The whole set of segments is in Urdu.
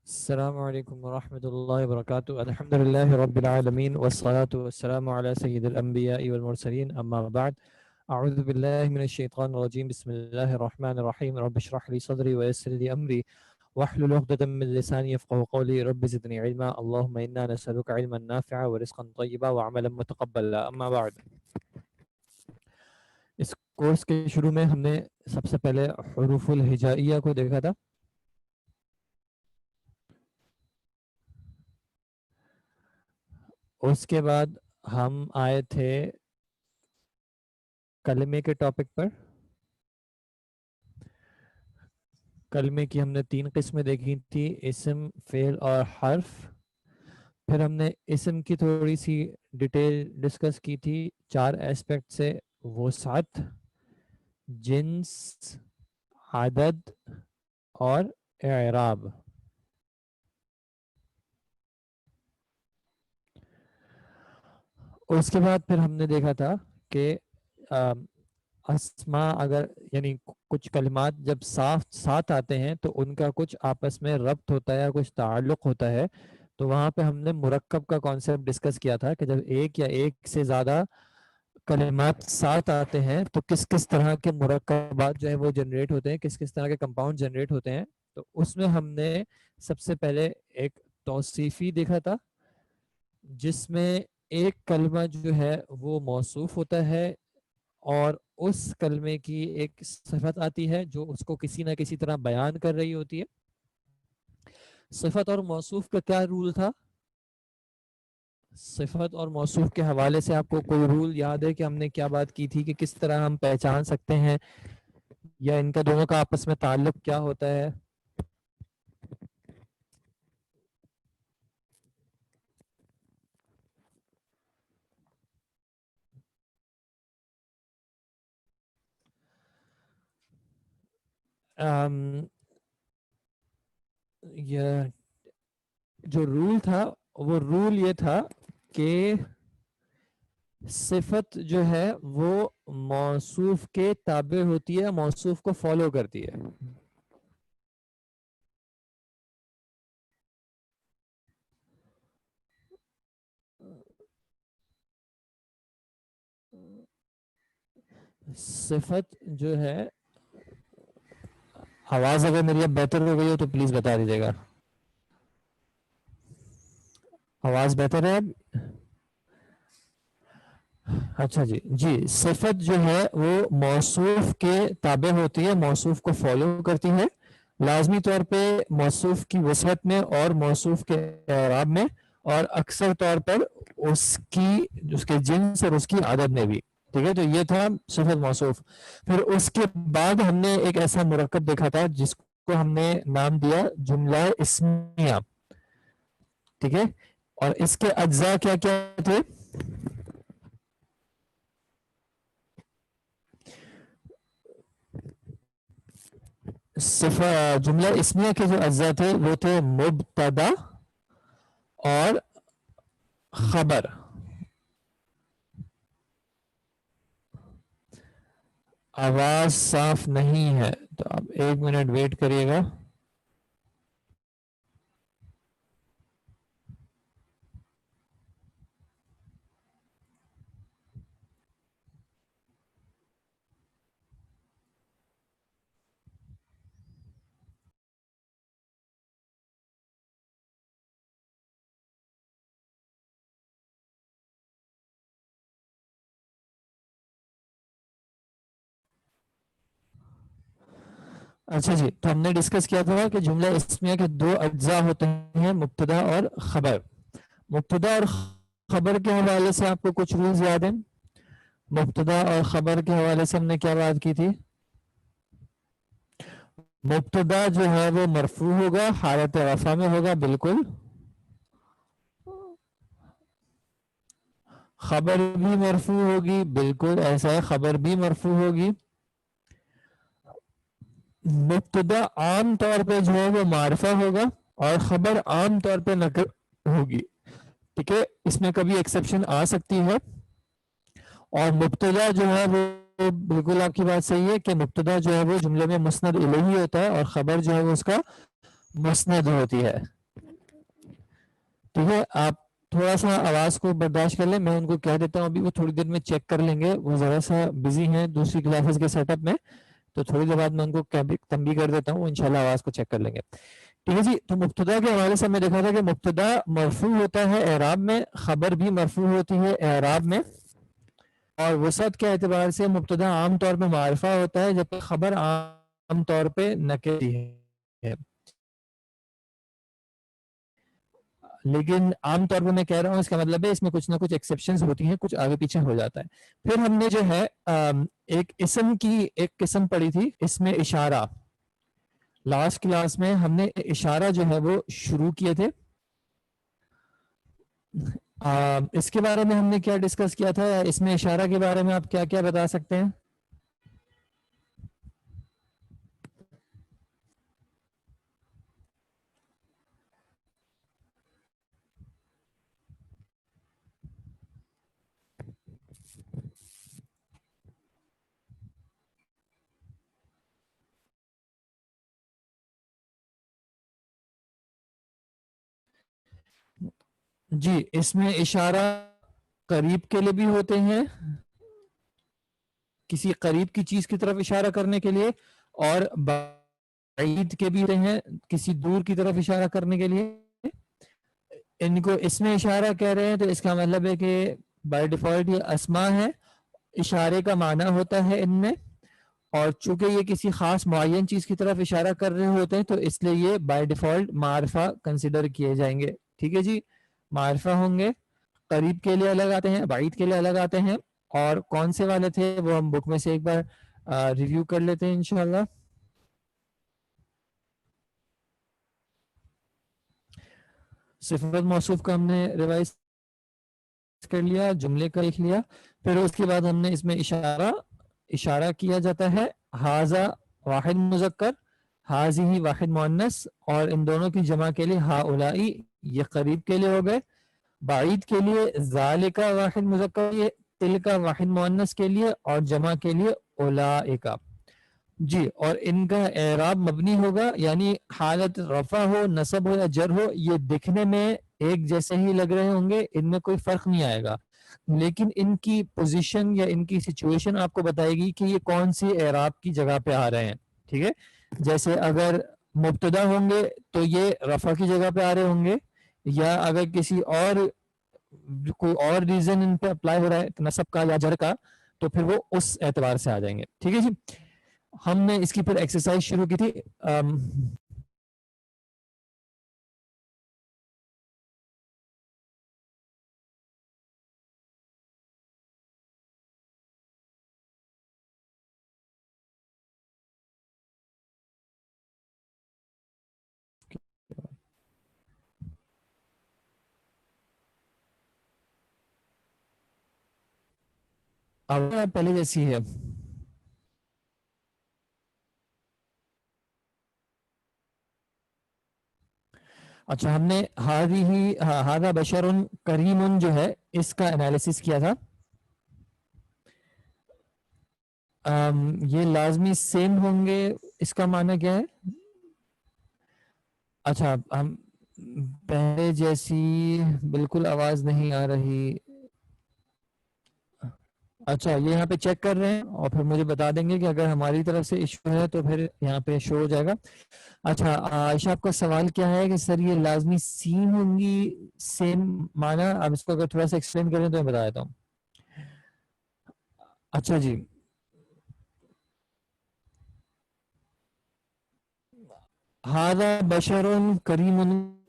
السلام علیکم ورحمۃ اللہ وبرکاتہ. الحمد للہ رب العالمین والصلاة والسلام علی سید الانبیاء والمرسلین اما بعد. اعوذ باللہ من الشیطان الرجیم. بسم اللہ الرحمن الرحیم. رب اشرح لی صدری ویسر لی امری واحلل عقدۃ من لسانی یفقهوا قولی. رب زدنی علما. اللهم انا نسألک علما نافعا ورزقا طیبا وعملا متقبلا. اما بعد. اس کورس کے شروع میں ہم نے سب سے پہلے حروف الہجائیہ کو دیکھا تھا. اس کے بعد ہم آئے تھے کلمے کے ٹاپک پر. کلمے کی ہم نے 3 قسمیں دیکھی تھی: اسم، فعل اور حرف. پھر ہم نے اسم کی تھوڑی سی ڈیٹیل ڈسکس کی تھی 4 ایسپیکٹ سے: وسعت، جنس، عدد اور اعراب. اس کے بعد پھر ہم نے دیکھا تھا کہ اسماء اگر یعنی کچھ کلمات جب ساتھ آتے ہیں تو ان کا کچھ آپس میں ربط ہوتا ہے، کچھ تعلق ہوتا ہے. تو وہاں پہ ہم نے مرکب کا کانسیپٹ ڈسکس کیا تھا کہ جب ایک یا ایک سے زیادہ کلمات ساتھ آتے ہیں تو کس کس طرح کے مرکبات جو ہے وہ جنریٹ ہوتے ہیں، کس کس طرح کے کمپاؤنڈ جنریٹ ہوتے ہیں. تو اس میں ہم نے سب سے پہلے ایک توصیفی دیکھا تھا جس میں ایک کلمہ جو ہے وہ موصوف ہوتا ہے اور اس کلمے کی ایک صفت آتی ہے جو اس کو کسی نہ کسی طرح بیان کر رہی ہوتی ہے. صفت اور موصوف کا کیا رول تھا؟ صفت اور موصوف کے حوالے سے آپ کو کوئی رول یاد ہے کہ ہم نے کیا بات کی تھی کہ کس طرح ہم پہچان سکتے ہیں یا ان کا دونوں کا آپس میں تعلق کیا ہوتا ہے؟ یہ جو رول تھا وہ رول یہ تھا کہ صفت جو ہے وہ موصوف کے تابع ہوتی ہے، موصوف کو فالو کرتی ہے. صفت جو ہے، آواز اگر میری اب بہتر ہو گئی ہو تو پلیز بتا دیجیے گا. آواز بہتر ہے اب؟ اچھا جی صفت جو ہے وہ موصوف کے تابع ہوتی ہے، موصوف کو فالو کرتی ہے، لازمی طور پہ موصوف کی وسعت میں اور موصوف کے اعراب میں، اور اکثر طور پر اس کے جنس اور اس کی عدد میں بھی. ٹھیک ہے، تو یہ تھا صفت موصوف. پھر اس کے بعد ہم نے ایک ایسا مرکب دیکھا تھا جس کو ہم نے نام دیا جملہ اسمیہ. ٹھیک ہے، اور اس کے اجزاء کیا کیا تھے؟ جملہ اسمیہ کے جو اجزاء تھے وہ تھے مبتدا اور خبر. آواز صاف نہیں ہے تو آپ 1 منٹ ویٹ کریے گا. اچھا جی، تو ہم نے ڈسکس کیا تھا کہ جملہ اسمیہ کے 2 اجزاء ہوتے ہیں: مبتدا اور خبر. مبتدا اور خبر کے حوالے سے آپ کو کچھ رولز یاد ہیں؟ مبتدا اور خبر کے حوالے سے ہم نے کیا بات کی تھی؟ مبتدا جو ہے وہ مرفوع ہوگا، حالت رفع میں ہوگا بالکل. خبر بھی مرفوع ہوگی بالکل ایسا ہے، خبر بھی مرفوع ہوگی. مبتدا عام طور پہ جو ہے وہ معرفہ ہوگا اور خبر عام طور پہ نکر ہوگی. ٹھیک ہے، اس میں کبھی ایکسیپشن آ سکتی ہے. اور مبتدا جو ہے وہ بالکل آپ کی بات صحیح ہے کہ مبتدا جو ہے وہ جملے میں مسند الیہ ہوتا ہے اور خبر جو ہے وہ اس کا مسند ہوتی ہے. ٹھیک ہے, آپ تھوڑا سا آواز کو برداشت کر لیں, میں ان کو کہہ دیتا ہوں ابھی وہ تھوڑی دیر میں چیک کر لیں گے, وہ ذرا سا بزی ہیں دوسری کلاسز کے سیٹ اپ میں, تو تھوڑی دیر بعد میں ان کو تنبیہ کر دیتا ہوں, وہ انشاءاللہ آواز کو چیک کر لیں گے. ٹھیک ہے جی. تو مبتدا کے حوالے سے ہم نے دیکھا تھا کہ مبتدا مرفوع ہوتا ہے اعراب میں, خبر بھی مرفوع ہوتی ہے اعراب میں, اور وسعت کے اعتبار سے مبتدا عام طور پہ معرفہ ہوتا ہے جبکہ خبر عام طور پہ نکری ہے. لیکن عام طور پہ میں کہہ رہا ہوں اس کا مطلب ہے اس میں کچھ نہ کچھ ایکسیپشنز ہوتی ہیں, کچھ آگے پیچھے ہو جاتا ہے. پھر ہم نے جو ہے ایک اسم کی ایک قسم پڑھی تھی, اس میں اشارہ. لاسٹ کلاس میں ہم نے اشارہ جو ہے وہ شروع کیے تھے. اس کے بارے میں ہم نے کیا ڈسکس کیا تھا, اس میں اشارہ کے بارے میں آپ کیا کیا بتا سکتے ہیں؟ جی, اس میں اشارہ قریب کے لیے بھی ہوتے ہیں, کسی قریب کی چیز کی طرف اشارہ کرنے کے لیے, اور بعید کے بھی ہوتے ہیں کسی دور کی طرف اشارہ کرنے کے لیے. ان کو اس میں اشارہ کہہ رہے ہیں تو اس کا مطلب ہے کہ بائی ڈیفالٹ یہ اسما ہے, اشارے کا معنی ہوتا ہے ان میں, اور چونکہ یہ کسی خاص معین چیز کی طرف اشارہ کر رہے ہوتے ہیں تو اس لیے یہ بائی ڈیفالٹ معرفہ کنسیڈر کیے جائیں گے. ٹھیک ہے جی, معرفہ ہوں گے, قریب کے لیے الگ آتے ہیں, بعید کے لیے الگ آتے ہیں, اور کون سے والے تھے وہ ہم بک میں سے ایک بار ریویو کر لیتے ہیں انشاءاللہ. صفت موصوف کا ہم نے ریوائز کر لیا, جملے کا لکھ لیا. پھر اس کے بعد ہم نے اس میں اشارہ کیا جاتا ہے ہاذا واحد مذکر, حاذی واحد مؤنث, اور ان دونوں کی جمع کے لیے ہاؤلائی, یہ قریب کے لیے ہو گئے. بعید کے لیے ذالکا واحد مذکر, یہ تلکا واحد مؤنث کے لیے, اور جمع کے لیے اولائکا. جی, اور ان کا اعراب مبنی ہوگا, یعنی حالت رفع ہو, نصب ہو یا جر ہو, یہ دکھنے میں ایک جیسے ہی لگ رہے ہوں گے, ان میں کوئی فرق نہیں آئے گا, لیکن ان کی پوزیشن یا ان کی سچویشن آپ کو بتائے گی کہ یہ کون سی اعراب کی جگہ پہ آ رہے ہیں. ٹھیک ہے, جیسے اگر مبتدا ہوں گے تو یہ رفع کی جگہ پہ آ رہے ہوں گے, یا اگر کسی اور کوئی اور ریزن ان پہ اپلائی ہو رہا ہے نصب کا یا جر کا, تو پھر وہ اس اعتبار سے آ جائیں گے. ٹھیک ہے جی, ہم نے اس کی پھر ایکسرسائز شروع کی تھی. پہلے جیسی ہے. اچھا, ہم نے ہاذا بشر کریم جو ہے اس کا انالیسس کیا تھا. یہ لازمی سیم ہوں گے, اس کا معنی کیا ہے؟ اچھا, ہم پہلے جیسی بالکل آواز نہیں آ رہی. اچھا, یہ یہاں پہ چیک کر رہے ہیں اور پھر مجھے بتا دیں گے کہ اگر ہماری طرف سے ایشو ہے تو پھر یہاں پہ شو ہو جائے گا. اچھا, عائشہ آپ کا سوال کیا ہے کہ سر یہ لازمی سین ہوں گی سیم معنی, اب اس کو اگر تھوڑا سا ایکسپلین کریں تو میں بتا دیتا ہوں. اچھا جی, ہاذا بشر کریم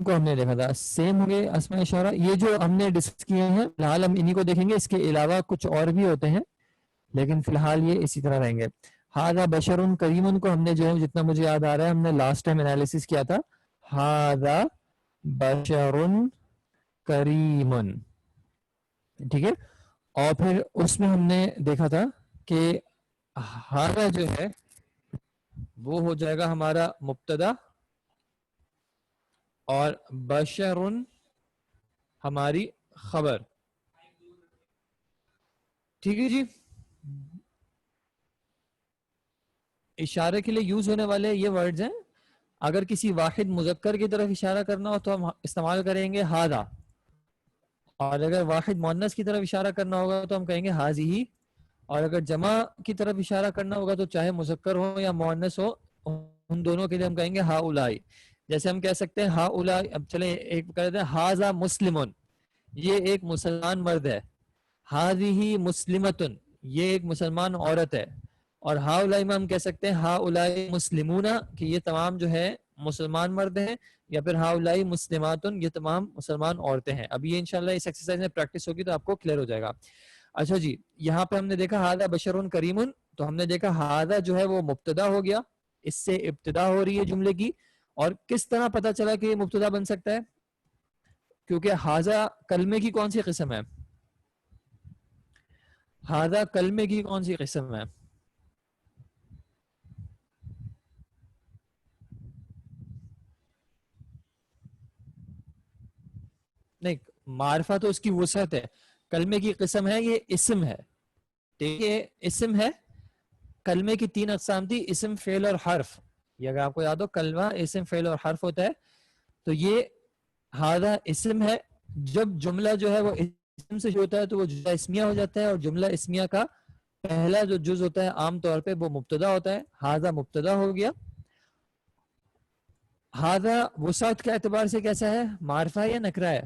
کو ہم نے دیکھا تھا سیم ہوں گے اسماء اشارہ. یہ جو ہم نے ڈسکس کیے ہیں فی الحال ہم انہی کو دیکھیں گے, اس کے علاوہ کچھ اور بھی ہوتے ہیں لیکن فی الحال یہ اسی طرح رہیں گے. ہاذا بشر کریم کو ہم نے جو ہے جتنا مجھے یاد آ رہا ہے ہم نے لاسٹ ٹائم انالیسس کیا تھا ہاذا بشر کریم. ٹھیک ہے, اور پھر اس میں ہم نے دیکھا تھا کہ ہاذا جو ہے وہ ہو جائے گا ہمارا مبتدا, اور بشر ہماری خبر. ٹھیک ہے جی, اشارے کے لیے یوز ہونے والے یہ ورڈز ہیں اگر کسی واحد مذکر کی طرف اشارہ کرنا ہو تو ہم استعمال کریں گے ہاذا، اور اگر واحد مؤنث کی طرف اشارہ کرنا ہوگا تو ہم کہیں گے حاذی، اور اگر جمع کی طرف اشارہ کرنا ہوگا تو چاہے مذکر ہو یا مؤنث ہو ان دونوں کے لیے ہم کہیں گے ہا اولائی. جیسے ہم کہہ سکتے ہیں ہا اولائی، اب چلیں ایک کہہ دیتے ہیں ہاذا مسلمن، یہ ایک مسلمان مرد ہے. ہاذی مسلمتن، یہ ایک مسلمان عورت ہے. اور ہا اولائی میں ہم کہہ سکتے ہیں ہا اولائی مسلمون، کہ یہ تمام جو ہے مسلمان مرد ہیں، یا پھر ہا اولائی مسلماتن، یہ تمام مسلمان عورتیں ہیں. اب یہ انشاءاللہ اس ایکسرسائز میں پریکٹس ہوگی تو آپ کو کلیئر ہو جائے گا. اچھا جی، یہاں پہ ہم نے دیکھا ہاذا بشرun کریمن، تو ہم نے دیکھا ہاذا جو ہے وہ مبتدا ہو گیا، اس سے ابتدا ہو رہی ہے جملے کی. اور کس طرح پتا چلا کہ یہ مبتدا بن سکتا ہے؟ کیونکہ ہاذا کلمے کی کون سی قسم ہے؟ ہاذا کلمے کی کون سی قسم ہے؟ نہیں، معرفہ تو اس کی وسعت ہے، کلمے کی قسم ہے یہ اسم ہے. ٹھیک ہے، اسم ہے. کلمے کی 3 اقسام تھی، اسم فعل اور حرف. یہ اگر آپ کو یاد ہو کلمہ اسم فعل اور حرف ہوتا ہے، تو یہ ہاذا اسم ہے. جب جملہ جو ہے وہ اسم سے ہوتا ہے تو وہ جملہ اسمیہ ہو جاتا ہے، اور جملہ اسمیہ کا پہلا جو جز ہوتا ہے عام طور پہ وہ مبتدا ہوتا ہے. ہاذا مبتدا ہو گیا. ہاذا وسعت کے اعتبار سے کیسا ہے؟ معرفہ یا نکرہ ہے؟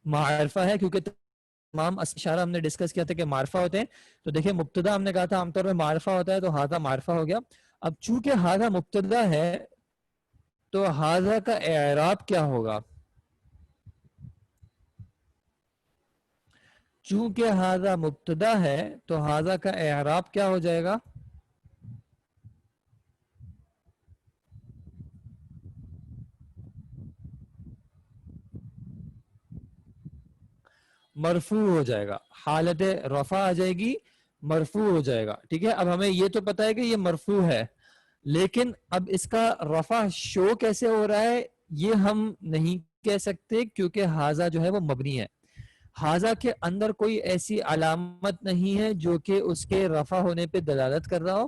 معرفہ ہے، کیونکہ تمام اشارہ ہم نے ڈسکس کیا تھا کہ معرفہ ہوتے ہیں. تو دیکھیں مبتدا ہم نے کہا تھا عام طور پہ معرفہ ہوتا ہے، تو ہاذا معرفہ ہو گیا. اب چونکہ ہاذا مبتدا ہے تو ہاذا کا اعراب کیا ہوگا؟ چونکہ ہاذا مبتدا ہے تو ہاذا کا اعراب کیا ہو جائے گا؟ مرفوع ہو جائے گا، حالت رفع آ جائے گی، مرفوع ہو جائے گا. ٹھیک ہے، اب ہمیں یہ تو پتا ہے کہ یہ مرفوع ہے، لیکن اب اس کا رفع شو کیسے ہو رہا ہے یہ ہم نہیں کہہ سکتے، کیونکہ ہاذا جو ہے وہ مبنی ہے. ہاذا کے اندر کوئی ایسی علامت نہیں ہے جو کہ اس کے رفع ہونے پہ دلالت کر رہا ہو.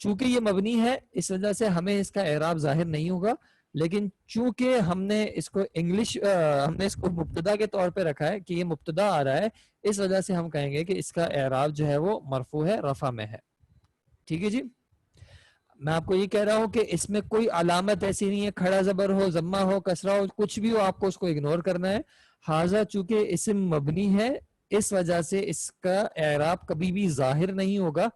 چونکہ یہ مبنی ہے اس وجہ سے ہمیں اس کا اعراب ظاہر نہیں ہوگا. لیکن چونکہ ہم نے اس کو ہم نے اس کو مبتدا کے طور پہ رکھا ہے کہ یہ مبتدا آ رہا ہے، اس وجہ سے ہم کہیں گے کہ اس کا اعراب جو ہے وہ مرفوع ہے، رفع میں ہے. ٹھیک ہے جی، میں آپ کو یہ کہہ رہا ہوں کہ اس میں کوئی علامت ایسی نہیں ہے، کھڑا زبر ہو، ضمہ ہو، کسرہ ہو، کچھ بھی ہو، آپ کو اس کو اگنور کرنا ہے. ہاذا چونکہ اسم مبنی ہے اس وجہ سے اس کا اعراب کبھی بھی ظاہر نہیں ہوگا.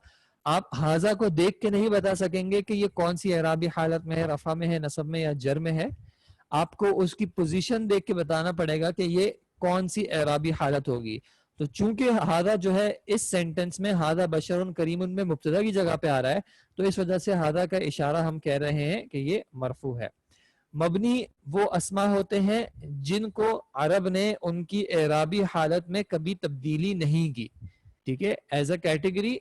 آپ ہاذا کو دیکھ کے نہیں بتا سکیں گے کہ یہ کون سی اعرابی حالت میں ہے، رفع میں ہے، نصب میں یا جر میں ہے. آپ کو اس کی پوزیشن دیکھ کے بتانا پڑے گا کہ یہ کون سی اعرابی حالت ہوگی. تو چونکہ ہاذا جو ہے اس سینٹنس میں ہاذا بشر کریم میں مبتدا کی جگہ پہ آ رہا ہے، تو اس وجہ سے ہاذا کا اشارہ ہم کہہ رہے ہیں کہ یہ مرفوع ہے. مبنی وہ اسما ہوتے ہیں جن کو عرب نے ان کی اعرابی حالت میں کبھی تبدیلی نہیں کی. ٹھیک ہے، ایز اے کیٹیگری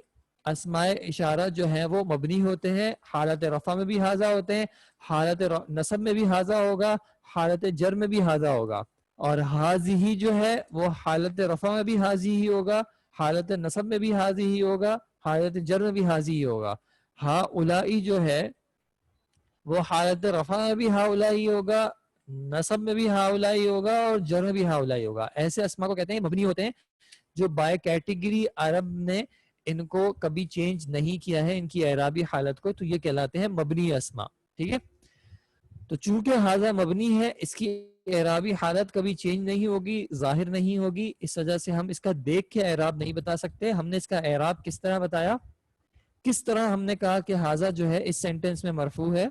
اسماء اشارہ جو ہیں وہ مبنی ہوتے ہیں، حالت رفع میں بھی ہاذا ہوتے ہیں، حالت نصب میں بھی ہاذا ہوگا، حالت جر میں بھی ہاذا ہوگا. اور حاذی ہی جو ہے وہ حالت رفع میں بھی حاذی ہی ہوگا، حالت نصب میں بھی حاذی ہی ہوگا، حالت جر میں بھی حاذی ہی ہوگا. ہا اولائی جو ہے وہ حالت رفع میں بھی ہا اولائی ہوگا، نصب میں بھی ہا اولائی ہوگا، اور جر میں بھی ہا اولائی ہوگا. ایسے اسما کو کہتے ہیں مبنی ہوتے ہیں، جو بائی کیٹیگری عرب نے ان کو کبھی چینج نہیں کیا ہے ان کی اعرابی حالت کو، تو یہ کہلاتے ہیں مبنی اسما. ٹھیک ہے، تو چونکہ ہاذا مبنی ہے اس کی اعرابی حالت کبھی چینج نہیں ہوگی، ظاہر نہیں ہوگی، اس وجہ سے ہم اس کا دیکھ کے اعراب نہیں بتا سکتے. ہم نے اس کا اعراب کس طرح بتایا؟ کس طرح ہم نے کہا کہ ہاذا جو ہے اس سینٹنس میں مرفوع ہے؟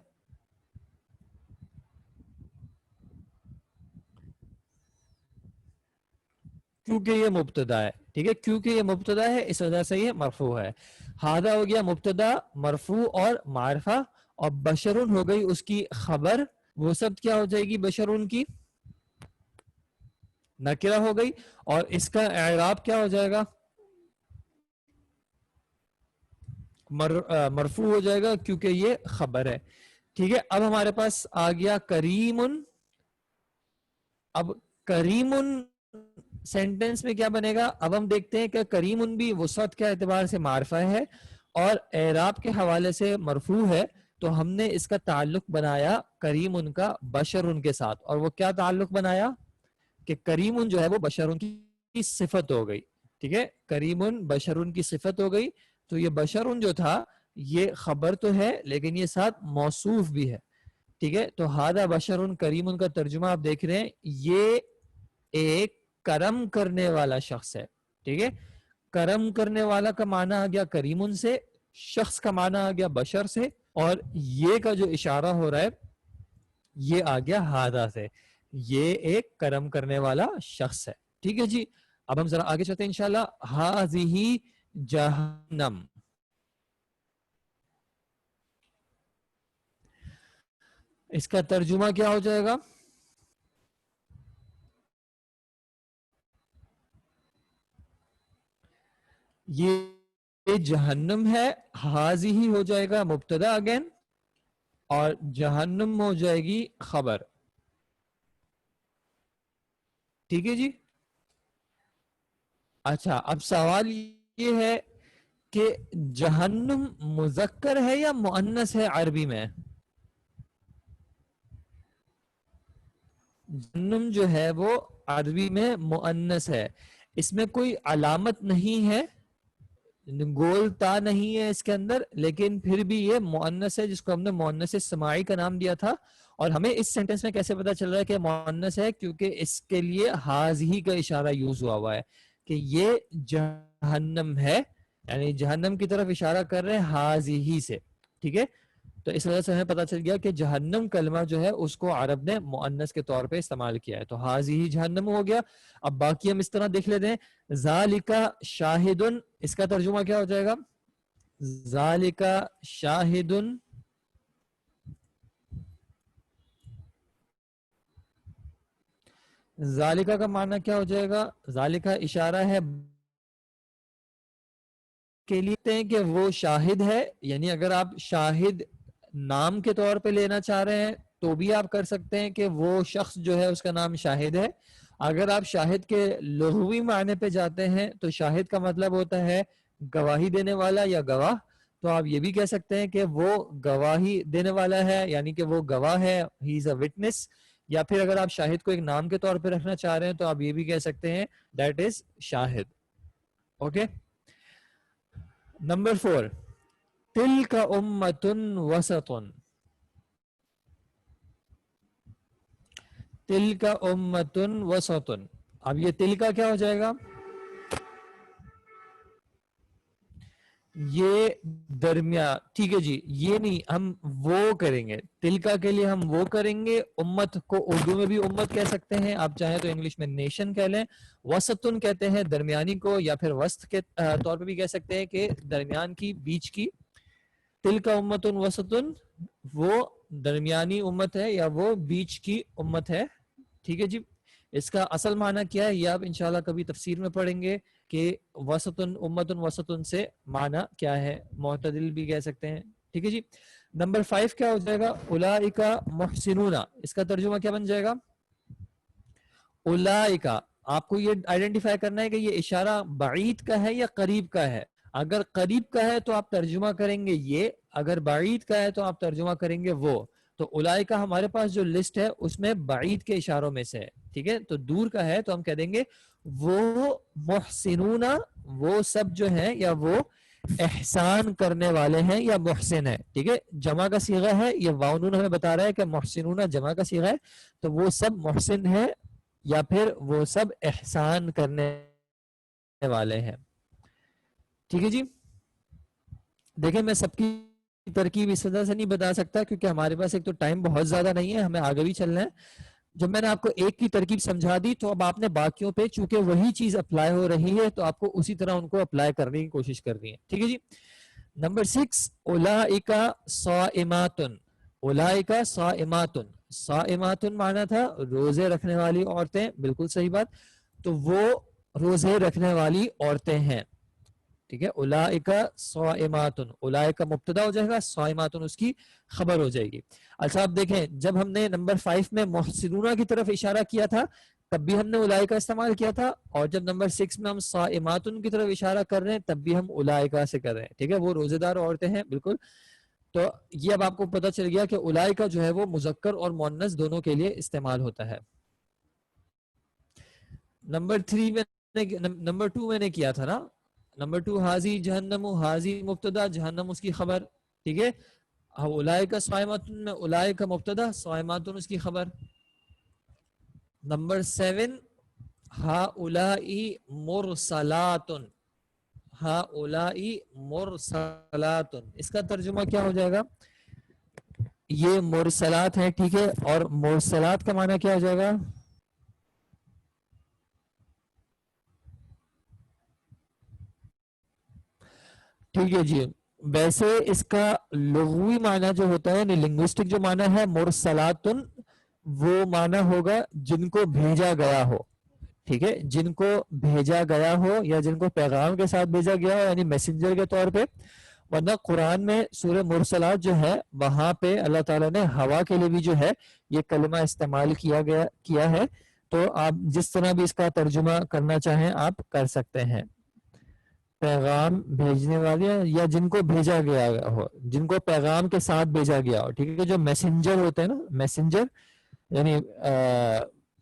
کیونکہ یہ مبتدا ہے. ٹھیک ہے، کیونکہ یہ مبتدا ہے اس وجہ سے یہ مرفوع ہے. ہاذا ہو گیا مبتدا، مرفوع اور معرفہ، اور بشرون ہو گئی اس کی خبر. وہ سب کیا ہو جائے گی بشرون کی؟ نکرہ ہو گئی. اور اس کا اعراب کیا ہو جائے گا؟ مرفوع ہو جائے گا کیونکہ یہ خبر ہے. ٹھیک ہے، اب ہمارے پاس آ گیا کریم. اب کریم سینٹینس میں کیا بنے گا؟ اب ہم دیکھتے ہیں کہ کریم بھی وسعت کے اعتبار سے معرفہ ہے اور اعراب کے حوالے سے مرفوع ہے، تو ہم نے اس کا تعلق بنایا کریم ان کا بشر ان کے ساتھ. اور وہ کیا تعلق بنایا کہ کریم ان جو ہے وہ بشر ان کی صفت ہو گئی. ٹھیک ہے، کریم ان بشر ان کی صفت ہو گئی. تو یہ بشر ان جو تھا یہ خبر تو ہے لیکن یہ ساتھ موصوف بھی ہے. ٹھیک ہے، تو ہادہ بشر کریم کا ترجمہ آپ دیکھ رہے ہیں، یہ ایک کرم کرنے والا شخص ہے. ٹھیک ہے، کرم کرنے والا کا معنی آ گیا کریم سے، شخص کا معنی آ گیا بشر سے، اور یہ کا جو اشارہ ہو رہا ہے یہ آ گیا ہادہ سے، یہ ایک کرم کرنے والا شخص ہے. ٹھیک ہے جی، اب ہم ذرا آگے چلتے ہیں انشاءاللہ. ہاذہ جہنم، اس کا ترجمہ کیا ہو جائے گا؟ یہ جہنم ہے، حاضی ہی ہو جائے گا مبتدا اگین، اور جہنم ہو جائے گی خبر. ٹھیک ہے جی. اچھا، اب سوال یہ ہے کہ جہنم مذکر ہے یا مؤنث ہے عربی میں؟ جہنم جو ہے وہ عربی میں مؤنث ہے، اس میں کوئی علامت نہیں ہے، گول تا نہیں ہے اس کے اندر، لیکن پھر بھی یہ مؤنث ہے جس کو ہم نے مؤنث سماعی کا نام دیا تھا. اور ہمیں اس سینٹنس میں کیسے پتا چل رہا ہے کہ مؤنث ہے؟ کیونکہ اس کے لیے حاضی کا اشارہ یوز ہوا ہے کہ یہ جہنم ہے، یعنی جہنم کی طرف اشارہ کر رہے ہیں حاضی سے. ٹھیک ہے، تو اس وجہ سے ہمیں پتا چل گیا کہ جہنم کلمہ جو ہے اس کو عرب نے مؤنث کے طور پہ استعمال کیا ہے، تو حاضی جہنم ہو گیا. اب باقی ہم اس طرح دیکھ لیتے ہیں. ذالکا شاہدن، اس کا ترجمہ کیا ہو جائے گا؟ ذالکا شاہدن، ذالکا کا معنی کیا ہو جائے گا؟ ذالکا اشارہ ہے کے لیے ہیں کہ وہ شاہد ہے، یعنی اگر آپ شاہد نام کے طور پہ لینا چاہ رہے ہیں تو بھی آپ کر سکتے ہیں کہ وہ شخص جو ہے اس کا نام شاہد ہے. اگر آپ شاہد کے لغوی معنی پہ جاتے ہیں تو شاہد کا مطلب ہوتا ہے گواہی دینے والا یا گواہ، تو آپ یہ بھی کہہ سکتے ہیں کہ وہ گواہی دینے والا ہے، یعنی کہ وہ گواہ ہے، ہی از اے وٹنس. یا پھر اگر آپ شاہد کو ایک نام کے طور پہ رکھنا چاہ رہے ہیں تو آپ یہ بھی کہہ سکتے ہیں that is Shahid. Okay. Number 4، تلک امۃ وسط، تلک امۃ وسط. اب یہ تلکا کیا ہو جائے گا؟ یہ درمیان. ٹھیک ہے جی، یہ نہیں، ہم وہ کریں گے، تلکا کے لیے ہم وہ کریں گے. امت کو اردو میں بھی امت کہہ سکتے ہیں، آپ چاہیں تو انگلش میں نیشن کہہ لیں. وسطن کہتے ہیں درمیانی کو، یا پھر وسط کے طور پہ بھی کہہ سکتے ہیں کہ درمیان کی، بیچ کی. تلکا امتن وسطن، وہ درمیانی امت ہے یا وہ بیچ کی امت ہے. ٹھیک ہے جی. اس کا اصل معنی کیا ہے یہ آپ انشاءاللہ کبھی تفسیر میں پڑھیں گے کہ وسطن، امتن وسطن سے معنی کیا ہے، معتدل بھی کہہ سکتے ہیں. ٹھیک ہے جی. نمبر 5 کیا ہو جائے گا؟ اولئک محسنون، اس کا ترجمہ کیا بن جائے گا؟ اولئک، آپ کو یہ آئیڈینٹیفائی کرنا ہے کہ یہ اشارہ بعید کا ہے یا قریب کا ہے. اگر قریب کا ہے تو آپ ترجمہ کریں گے یہ، اگر بعید کا ہے تو آپ ترجمہ کریں گے وہ. تو اولئک ہمارے پاس جو لسٹ ہے اس میں بعید کے اشاروں میں سے ہے. ٹھیک ہے، تو دور کا ہے تو ہم کہہ دیں گے وہ محسنون، وہ سب جو ہیں یا وہ احسان کرنے والے ہیں یا محسن ہے. ٹھیک ہے، جمع کا صیغہ ہے، یہ واؤنون ہمیں بتا رہا ہے کہ محسنون جمع کا صیغہ ہے، تو وہ سب محسن ہے یا پھر وہ سب احسان کرنے والے ہیں. ٹھیک ہے جی. دیکھیں میں سب کی ترکیب اس وجہ سے نہیں بتا سکتا کیونکہ ہمارے پاس ایک تو ٹائم بہت زیادہ نہیں ہے، ہمیں آگے بھی چلنا ہے. جب میں نے آپ کو ایک کی ترکیب سمجھا دی تو اب آپ نے باقیوں پہ چونکہ وہی چیز اپلائی ہو رہی ہے تو آپ کو اسی طرح ان کو اپلائی کرنے کی کوشش کرنی ہے. ٹھیک ہے جی. نمبر 6، اولئک صائمات، اولئک صائمات. صائمات معنی تھا روزے رکھنے والی عورتیں، بالکل صحیح بات. تو وہ روزے رکھنے والی عورتیں ہیں. ٹھیک ہے، اولئک صائمات، اولئک مبتدا ہو جائے گا، صائمات اس کی خبر ہو جائے گی. اچھا اب دیکھیں، جب ہم نے نمبر 5 میں محسنون کی طرف اشارہ کیا تھا تب بھی ہم نے اولائکا استعمال کیا تھا, اور جب نمبر 6 میں ہم صائماتن کی طرف اشارہ کر رہے ہیں تب بھی ہم اولائکا سے کر رہے ہیں. ٹھیک ہے, وہ روزے دار عورتیں ہیں بالکل. تو یہ اب آپ کو پتہ چل گیا کہ اولائکا جو ہے وہ مذکر اور مؤنث دونوں کے لیے استعمال ہوتا ہے. نمبر 3 میں نمبر 2 میں نے کیا تھا نا, نمبر 2 حاضی جہنم, حاضی مبتدا, جہنم اس کی خبر. ٹھیک ہے, اولائکا صائماتن میں اولائکا مبتدا, صائماتن اس کی خبر. نمبر 7 ہؤلائی مرسلاتن, ہؤلائی مرسلاتن, اس کا ترجمہ کیا ہو جائے گا؟ یہ مرسلات ہیں. ٹھیک ہے, اور مرسلات کا معنی کیا ہو جائے گا؟ ٹھیک ہے جی, ویسے اس کا لغوی معنی جو ہوتا ہے یعنی لنگوسٹک جو معنی ہے مرسلاتن, وہ معنی ہوگا جن کو بھیجا گیا ہو. ٹھیک ہے, جن کو بھیجا گیا ہو یا جن کو پیغام کے ساتھ بھیجا گیا ہو یعنی میسنجر کے طور پہ. ورنہ قرآن میں سورہ مرسلات جو ہے وہاں پہ اللہ تعالیٰ نے ہوا کے لیے بھی جو ہے یہ کلمہ استعمال کیا ہے. تو آپ جس طرح بھی اس کا ترجمہ کرنا چاہیں آپ کر سکتے ہیں. پیغام بھیجنے والے یا جن کو بھیجا گیا ہو, جن کو پیغام کے ساتھ بھیجا گیا ہو. ٹھیک ہے, جو میسنجر ہوتے ہیں نا, میسنجر یعنی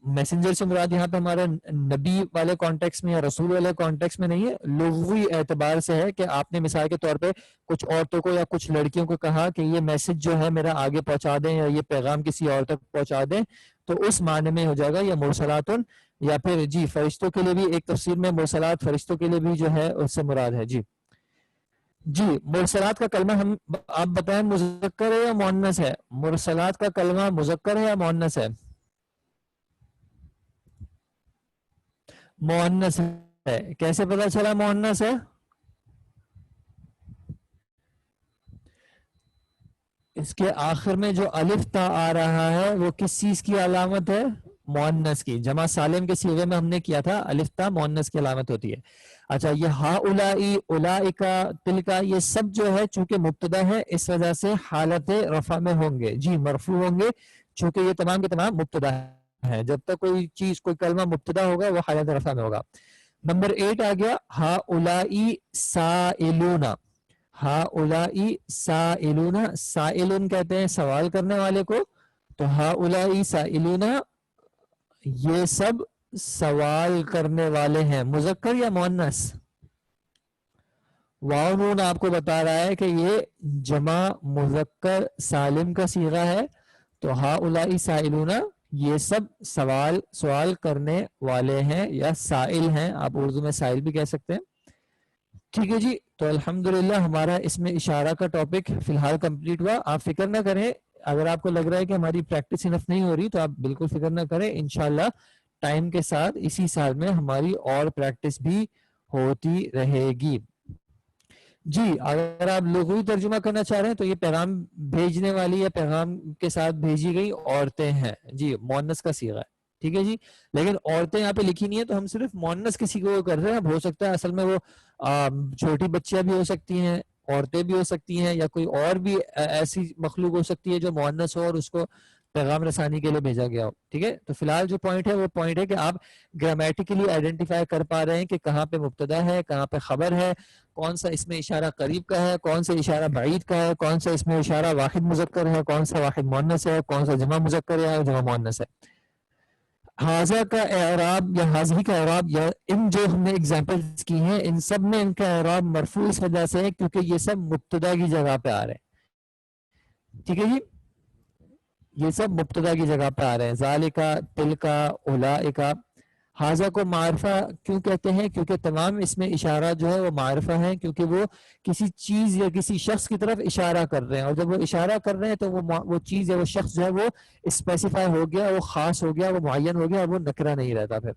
میسنجر سے مراد یہاں پہ ہمارا نبی والے کانٹیکس میں یا رسول والے کانٹیکس میں نہیں ہے, لغوی اعتبار سے ہے کہ آپ نے مثال کے طور پہ کچھ عورتوں کو یا کچھ لڑکیوں کو کہا کہ یہ میسج جو ہے میرا آگے پہنچا دیں یا یہ پیغام کسی اور تک پہنچا دیں, تو اس معنی میں ہو جائے گا یہ مرسلاتن. یا پھر جی فرشتوں کے لیے بھی ایک تفسیر میں مرسلات فرشتوں کے لیے بھی جو ہے اس سے مراد ہے. جی مرسلات کا کلمہ ہم آپ بتائیں مذکر ہے یا مؤنث ہے؟ مرسلات کا کلمہ مذکر ہے یا مؤنث ہے؟ مؤنث ہے. کیسے پتا چلا مؤنث ہے؟ اس کے آخر میں جو الف تا آ رہا ہے وہ کس چیز کی علامت ہے؟ مؤنث کی. جمع سالم کے صیغے میں ہم نے کیا تھا الف تا مؤنث کی علامت ہوتی ہے. اچھا, یہ ہا اولائی اولائکا تلکا یہ سب جو ہے چونکہ مبتدا ہے اس وجہ سے حالت رفع میں ہوں گے. جی مرفوع ہوں گے چونکہ یہ تمام کے تمام مبتدا ہے. جب تک کوئی چیز کوئی کلمہ مبتدا ہوگا وہ حالت رفع میں ہوگا. نمبر 8 آ گیا ہا اولائی سائلون. ہا اولائی سائلون, سائلون کہتے ہیں سوال کرنے والے کو, تو ہا اولائی سائلون یہ سب سوال کرنے والے ہیں. مذکر یا مؤنث؟ واو نون آپ کو بتا رہا ہے کہ یہ جمع مذکر سالم کا صیغہ ہے. تو ہا اولائی سائلون یہ سب سوال کرنے والے ہیں یا سائل ہیں, آپ اردو میں سائل بھی کہہ سکتے ہیں. ٹھیک ہے جی, تو الحمدللہ ہمارا اس میں اشارہ کا ٹاپک فی الحال کمپلیٹ ہوا. آپ فکر نہ کریں, اگر آپ کو لگ رہا ہے کہ ہماری پریکٹس انف نہیں ہو رہی تو آپ بالکل فکر نہ کریں, انشاءاللہ ٹائم کے ساتھ اسی سال میں ہماری اور پریکٹس بھی ہوتی رہے گی. جی اگر آپ لغوی ترجمہ کرنا چاہ رہے ہیں تو یہ پیغام بھیجنے والی یا پیغام کے ساتھ بھیجی گئی عورتیں ہیں. جی مؤنث کا صیغہ ہے. ٹھیک ہے جی, لیکن عورتیں یہاں پہ لکھی نہیں ہے تو ہم صرف مؤنث کسی کو کر رہے ہیں. اب ہو سکتا ہے اصل میں وہ چھوٹی بچیاں بھی ہو سکتی ہیں, عورتیں بھی ہو سکتی ہیں, یا کوئی اور بھی ایسی مخلوق ہو سکتی ہے جو مؤنث ہو اور اس کو پیغام رسانی کے لیے بھیجا گیا ہو. ٹھیک ہے, تو فی الحال جو پوائنٹ ہے وہ پوائنٹ ہے کہ آپ گرامیٹیکلی آئیڈینٹیفائی کر پا رہے ہیں کہ کہاں پہ مبتدا ہے, کہاں پہ خبر ہے, کون سا اس میں اشارہ قریب کا ہے, کون سا اشارہ بعید کا ہے, کون سا اس میں اشارہ واحد مذکر ہے, کون سا واحد مؤنث ہے, کون سا جمع مذکر ہے, جمع مؤنث ہے. حاضہ کا اعراب یا حاضی کا اعراب یا ان جو ہم نے ایگزامپلز کی ہیں ان سب میں ان کا اعراب مرفوع اس وجہ سے ہے کیونکہ یہ سب مبتدا کی جگہ پہ آ رہے ہیں. ٹھیک ہے جی, یہ سب مبتدا کی جگہ پہ آ رہے ہیں. ذالکا, تلکا, اولائکا. حاضہ کو معرفہ کیوں کہتے ہیں؟ کیونکہ تمام اس میں اشارہ جو ہے وہ معرفہ ہیں, کیونکہ وہ کسی چیز یا کسی شخص کی طرف اشارہ کر رہے ہیں, اور جب وہ اشارہ کر رہے ہیں تو وہ چیز یا وہ شخص جو ہے وہ اسپیسیفائی ہو گیا, وہ خاص ہو گیا, وہ معین ہو گیا, اور وہ نکرہ نہیں رہتا. پھر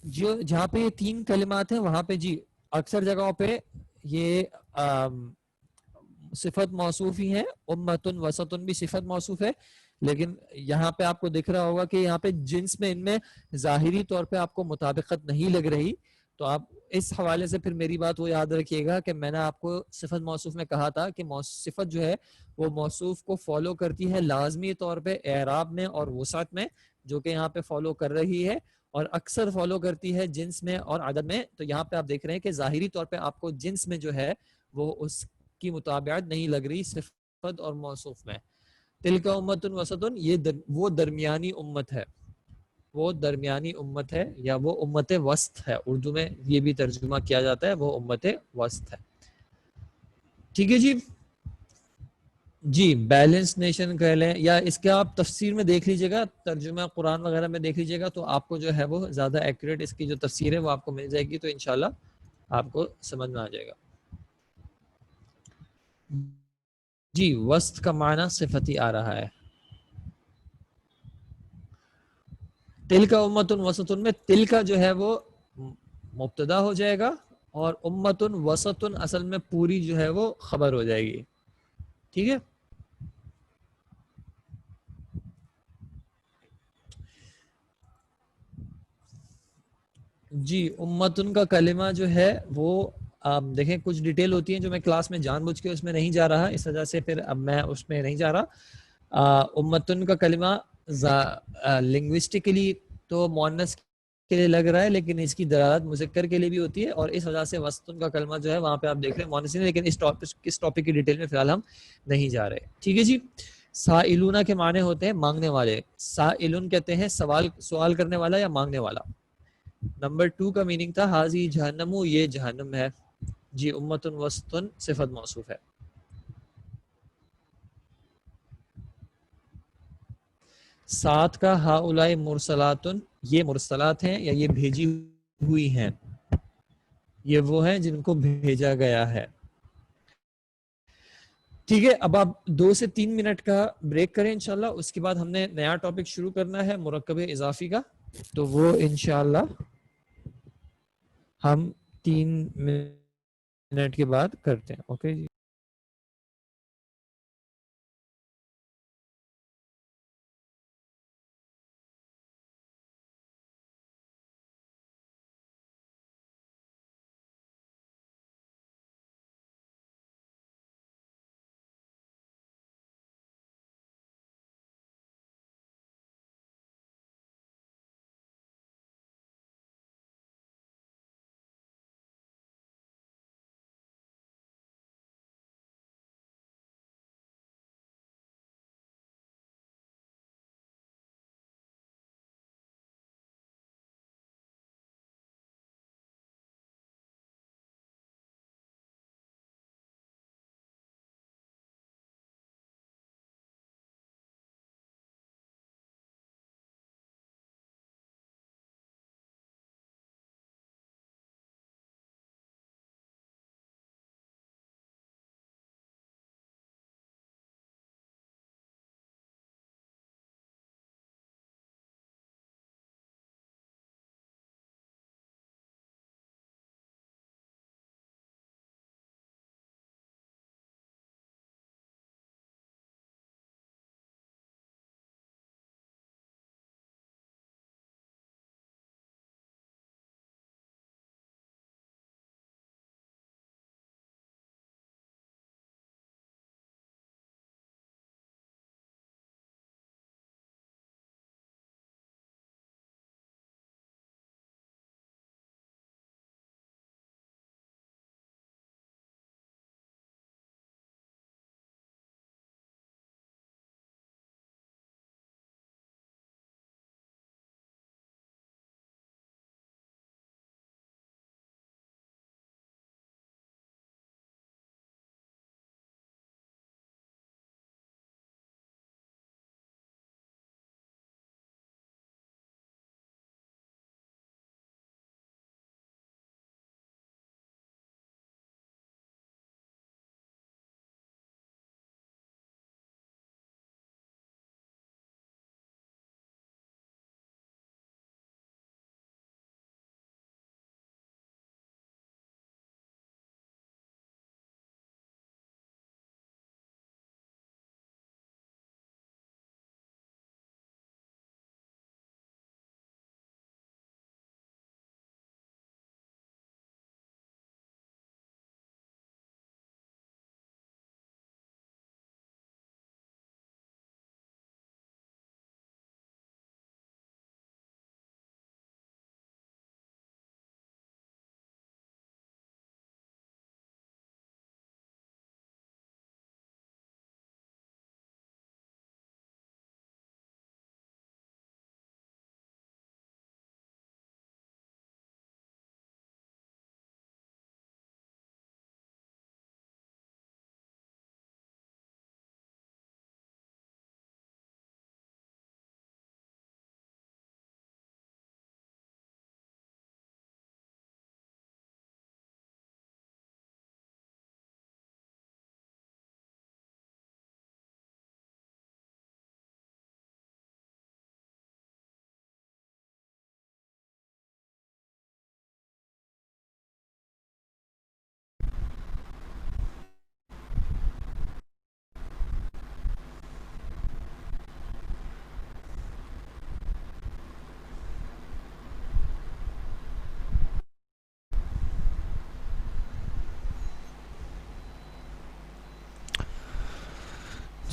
جو جہاں پہ یہ 3 کلمات ہیں وہاں پہ جی اکثر جگہوں پہ یہ صفت موصوف ہی ہے. امتن وسطن بھی صفت موصوف ہے, لیکن یہاں پہ آپ کو دکھ رہا ہوگا کہ یہاں پہ جنس میں ان میں ظاہری طور پہ آپ کو مطابقت نہیں لگ رہی, تو آپ اس حوالے سے پھر میری بات وہ یاد رکھیے گا کہ میں نے آپ کو صفت موصوف میں کہا تھا کہ صفت جو ہے وہ موصوف کو فالو کرتی ہے لازمی طور پہ اعراب میں اور وسعت میں، جو کہ یہاں پہ فالو کر رہی ہے، اور اکثر فالو کرتی ہے جنس میں اور عدد میں. تو یہاں پہ آپ دیکھ رہے ہیں کہ ظاہری طور پہ آپ کو جنس میں جو ہے وہ اس کی مطابعت نہیں لگ رہی صفت اور موصوف میں. تلک امت وسطن، یہ وہ درمیانی امت ہے، وہ درمیانی امت ہے، یا وہ امت وسط ہے، اردو میں یہ بھی ترجمہ کیا جاتا ہے، وہ امت وسط ہے. ٹھیک ہے جی. جی بیلنس نیشن کہہ لیں، یا اس کے آپ تفسیر میں دیکھ لیجئے گا، ترجمہ قرآن وغیرہ میں دیکھ لیجئے گا تو آپ کو جو ہے وہ زیادہ ایکوریٹ اس کی جو تفسیر ہے وہ آپ کو مل جائے گی، تو انشاءاللہ آپ کو سمجھ میں آ جائے گا. جی وسط کا معنی صفتی آ رہا ہے. تل کا امتن وسطن میں تل کا جو ہے وہ مبتدا ہو جائے گا، اور امتن وسطن اصل میں پوری جو ہے وہ خبر ہو جائے گی. ٹھیک ہے. جی امتن کا کلمہ جو ہے وہ آپ دیکھیں کچھ ڈیٹیل ہوتی ہیں جو میں کلاس میں جان بوجھ کے اس میں نہیں جا رہا، اس وجہ سے پھر اب میں اس میں نہیں جا رہا. امتن کا کلمہ لنگوسٹکلی تو مؤنث کے لیے لگ رہا ہے، لیکن اس کی دلالت مذکر کے لیے بھی ہوتی ہے، اور اس وجہ سے وسطن کا کلمہ جو ہے وہاں پہ آپ دیکھ رہے ہیں مؤنث، لیکن اس ٹاپک کی ڈیٹیل میں فی الحال ہم نہیں جا رہے. ٹھیک ہے جی. سائلون کے معنی ہوتے ہیں مانگنے والے. سائلون کہتے ہیں سوال کرنے والا یا مانگنے والا. نمبر 2 کا میننگ تھا حاضی جہنم، یہ جہنم ہے. جی امتن وسطن صفت موصوف ہے. 7 کا ہاؤلائی مرسلاتن، یہ مرسلات ہیں یا یہ بھیجی ہوئی ہیں، یہ وہ ہیں جن کو بھیجا گیا ہے. ٹھیک ہے. اب آپ 2 سے 3 منٹ کا بریک کریں انشاءاللہ، اس کے بعد ہم نے نیا ٹاپک شروع کرنا ہے مرکب اضافی کا، تو وہ انشاءاللہ ہم 3 منٹ کے بعد کرتے ہیں. اوکے جی.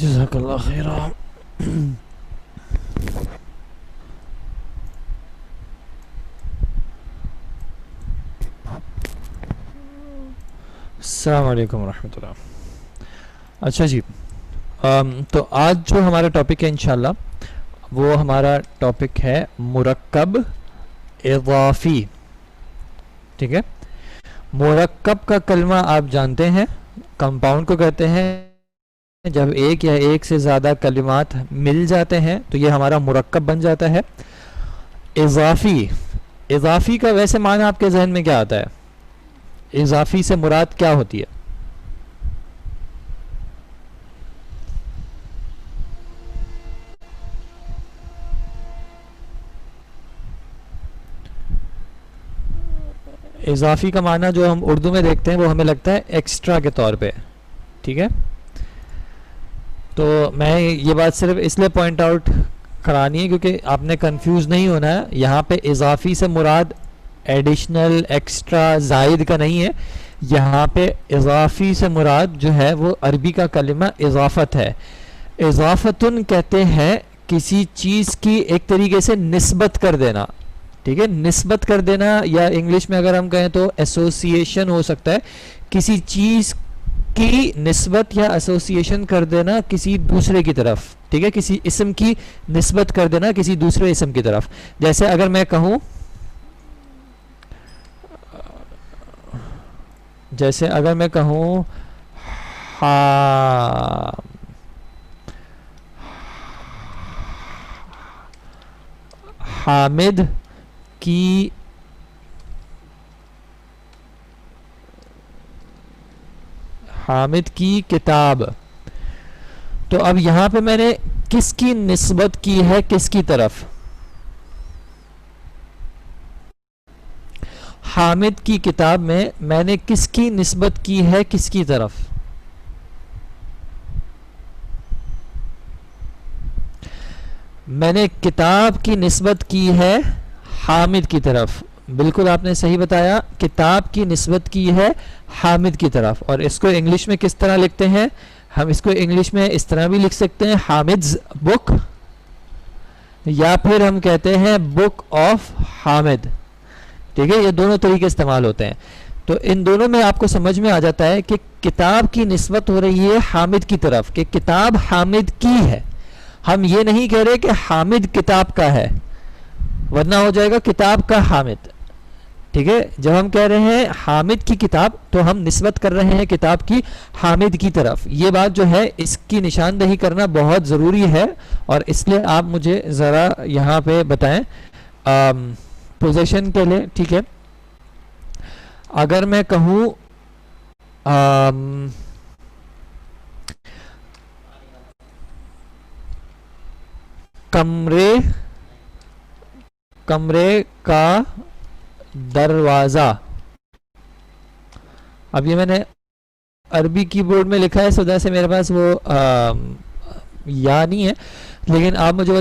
جزاک اللہ خیر. السلام علیکم ورحمۃ اللہ. اچھا جی، تو آج جو ہمارا ٹاپک ہے انشاءاللہ وہ ہمارا ٹاپک ہے مرکب اضافی. ٹھیک ہے، مرکب کا کلمہ آپ جانتے ہیں، کمپاؤنڈ کو کہتے ہیں جب ایک یا ایک سے زیادہ کلمات مل جاتے ہیں تو یہ ہمارا مرکب بن جاتا ہے. اضافی، اضافی کا ویسے معنی آپ کے ذہن میں کیا آتا ہے؟ اضافی سے مراد کیا ہوتی ہے؟ اضافی کا معنی جو ہم اردو میں دیکھتے ہیں وہ ہمیں لگتا ہے ایکسٹرا کے طور پہ. ٹھیک ہے، تو میں یہ بات صرف اس لیے پوائنٹ آؤٹ کرانی ہے کیونکہ آپ نے کنفیوز نہیں ہونا ہے. یہاں پہ اضافی سے مراد ایڈیشنل، ایکسٹرا، زائد کا نہیں ہے. یہاں پہ اضافی سے مراد جو ہے وہ عربی کا کلمہ اضافت ہے. اضافتن کہتے ہیں کسی چیز کی ایک طریقے سے نسبت کر دینا. ٹھیک ہے، نسبت کر دینا، یا انگلش میں اگر ہم کہیں تو ایسوسیشن ہو سکتا ہے. کسی چیز کی نسبت یا ایسوسیشن کر دینا کسی دوسرے کی طرف. ٹھیک ہے، کسی اسم کی نسبت کر دینا کسی دوسرے اسم کی طرف. جیسے اگر میں کہوں، حامد کی کتاب، تو اب یہاں پہ میں نے کس کی نسبت کی ہے کس کی طرف؟ حامد کی کتاب میں نے کس کی نسبت کی ہے کس کی طرف؟ میں نے کتاب کی نسبت کی ہے حامد کی طرف. بالکل آپ نے صحیح بتایا، کتاب کی نسبت کی ہے حامد کی طرف. اور اس کو انگلش میں کس طرح لکھتے ہیں؟ ہم اس کو انگلش میں اس طرح بھی لکھ سکتے ہیں، حامدز بک، یا پھر ہم کہتے ہیں بک آف حامد. ٹھیک ہے، یہ دونوں طریقے استعمال ہوتے ہیں. تو ان دونوں میں آپ کو سمجھ میں آ جاتا ہے کہ کتاب کی نسبت ہو رہی ہے حامد کی طرف، کہ کتاب حامد کی ہے. ہم یہ نہیں کہہ رہے کہ حامد کتاب کا ہے، ورنہ ہو جائے گا کتاب کا حامد. ٹھیک ہے، جب ہم کہہ رہے ہیں حامد کی کتاب تو ہم نسبت کر رہے ہیں کتاب کی حامد کی طرف. یہ بات جو ہے اس کی نشاندہی کرنا بہت ضروری ہے، اور اس لیے آپ مجھے ذرا یہاں پہ بتائیں پوزیشن کے لیے. ٹھیک ہے، اگر میں کہوں کمرے کا دروازہ، اب یہ میں نے عربی کی بورڈ میں لکھا ہے اس وجہ سے میرے پاس وہ یا نہیں ہے، لیکن آپ مجھے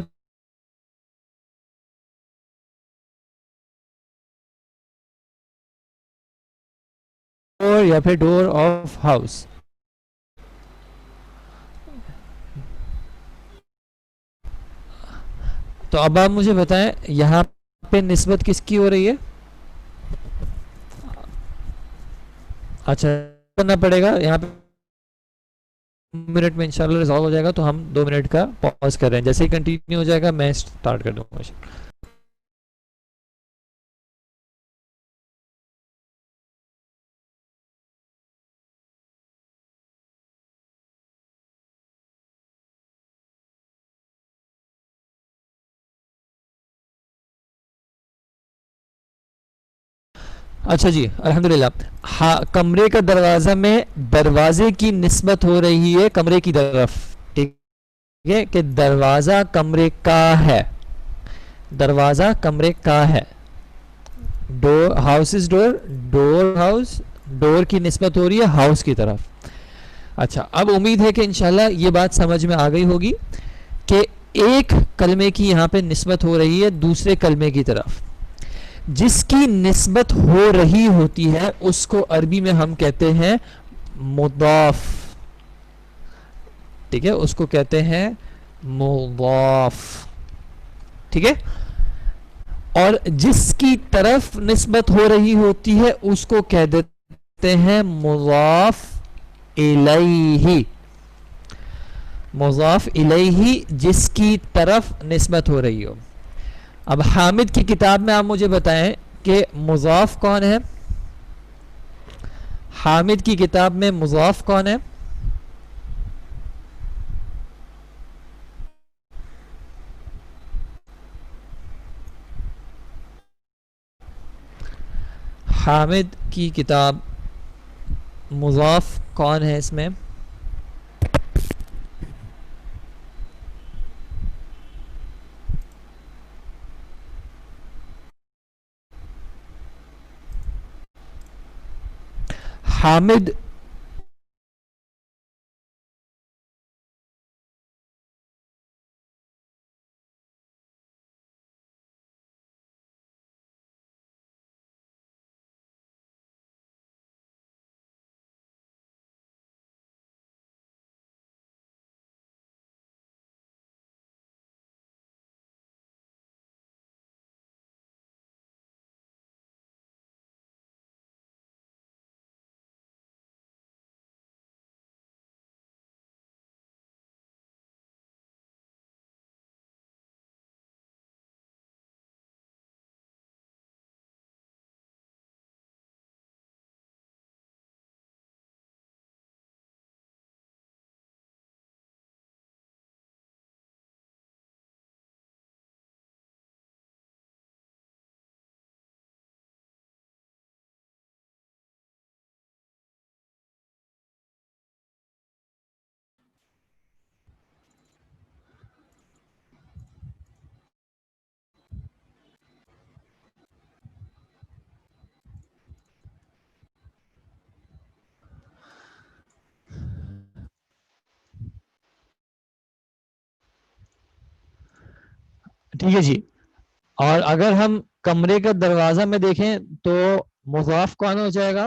ڈور یا پھر ڈور آف ہاؤس. تو اب آپ مجھے بتائیں یہاں پہ نسبت کس کی ہو رہی ہے؟ اچھا کرنا پڑے گا یہاں پہ، منٹ میں انشاءاللہ ریزالو ہو جائے گا. تو ہم 2 منٹ کا پاز کر رہے ہیں، جیسے ہی کنٹینیو ہو جائے گا میں سٹارٹ کر دوں گا. اچھا جی، الحمدللہ. کمرے کا دروازہ میں دروازے کی نسبت ہو رہی ہے کمرے کی طرف. ٹھیک ہے، کہ دروازہ کمرے کا ہے، دروازہ کمرے کا ہے. ڈور، house is door, door house, ڈور کی نسبت ہو رہی ہے ہاؤس کی طرف. اچھا، اب امید ہے کہ انشاءاللہ یہ بات سمجھ میں آ گئی ہوگی کہ ایک کلمے کی یہاں پہ نسبت ہو رہی ہے دوسرے کلمے کی طرف. جس کی نسبت ہو رہی ہوتی ہے اس کو عربی میں ہم کہتے ہیں مضاف. ٹھیک ہے، اس کو کہتے ہیں مضاف. ٹھیک ہے، اور جس کی طرف نسبت ہو رہی ہوتی ہے اس کو کہہ دیتے ہیں مضاف الیہ. مضاف الیہ جس کی طرف نسبت ہو رہی ہو. اب حامد کی کتاب میں آپ مجھے بتائیں کہ مضاف کون ہے؟ حامد کی کتاب میں مضاف کون ہے؟ حامد کی کتاب مضاف کون ہے اس میں؟ حامد ٹھیک ہے جی. اور اگر ہم کمرے کا دروازہ میں دیکھیں تو مضاف کون ہو جائے گا؟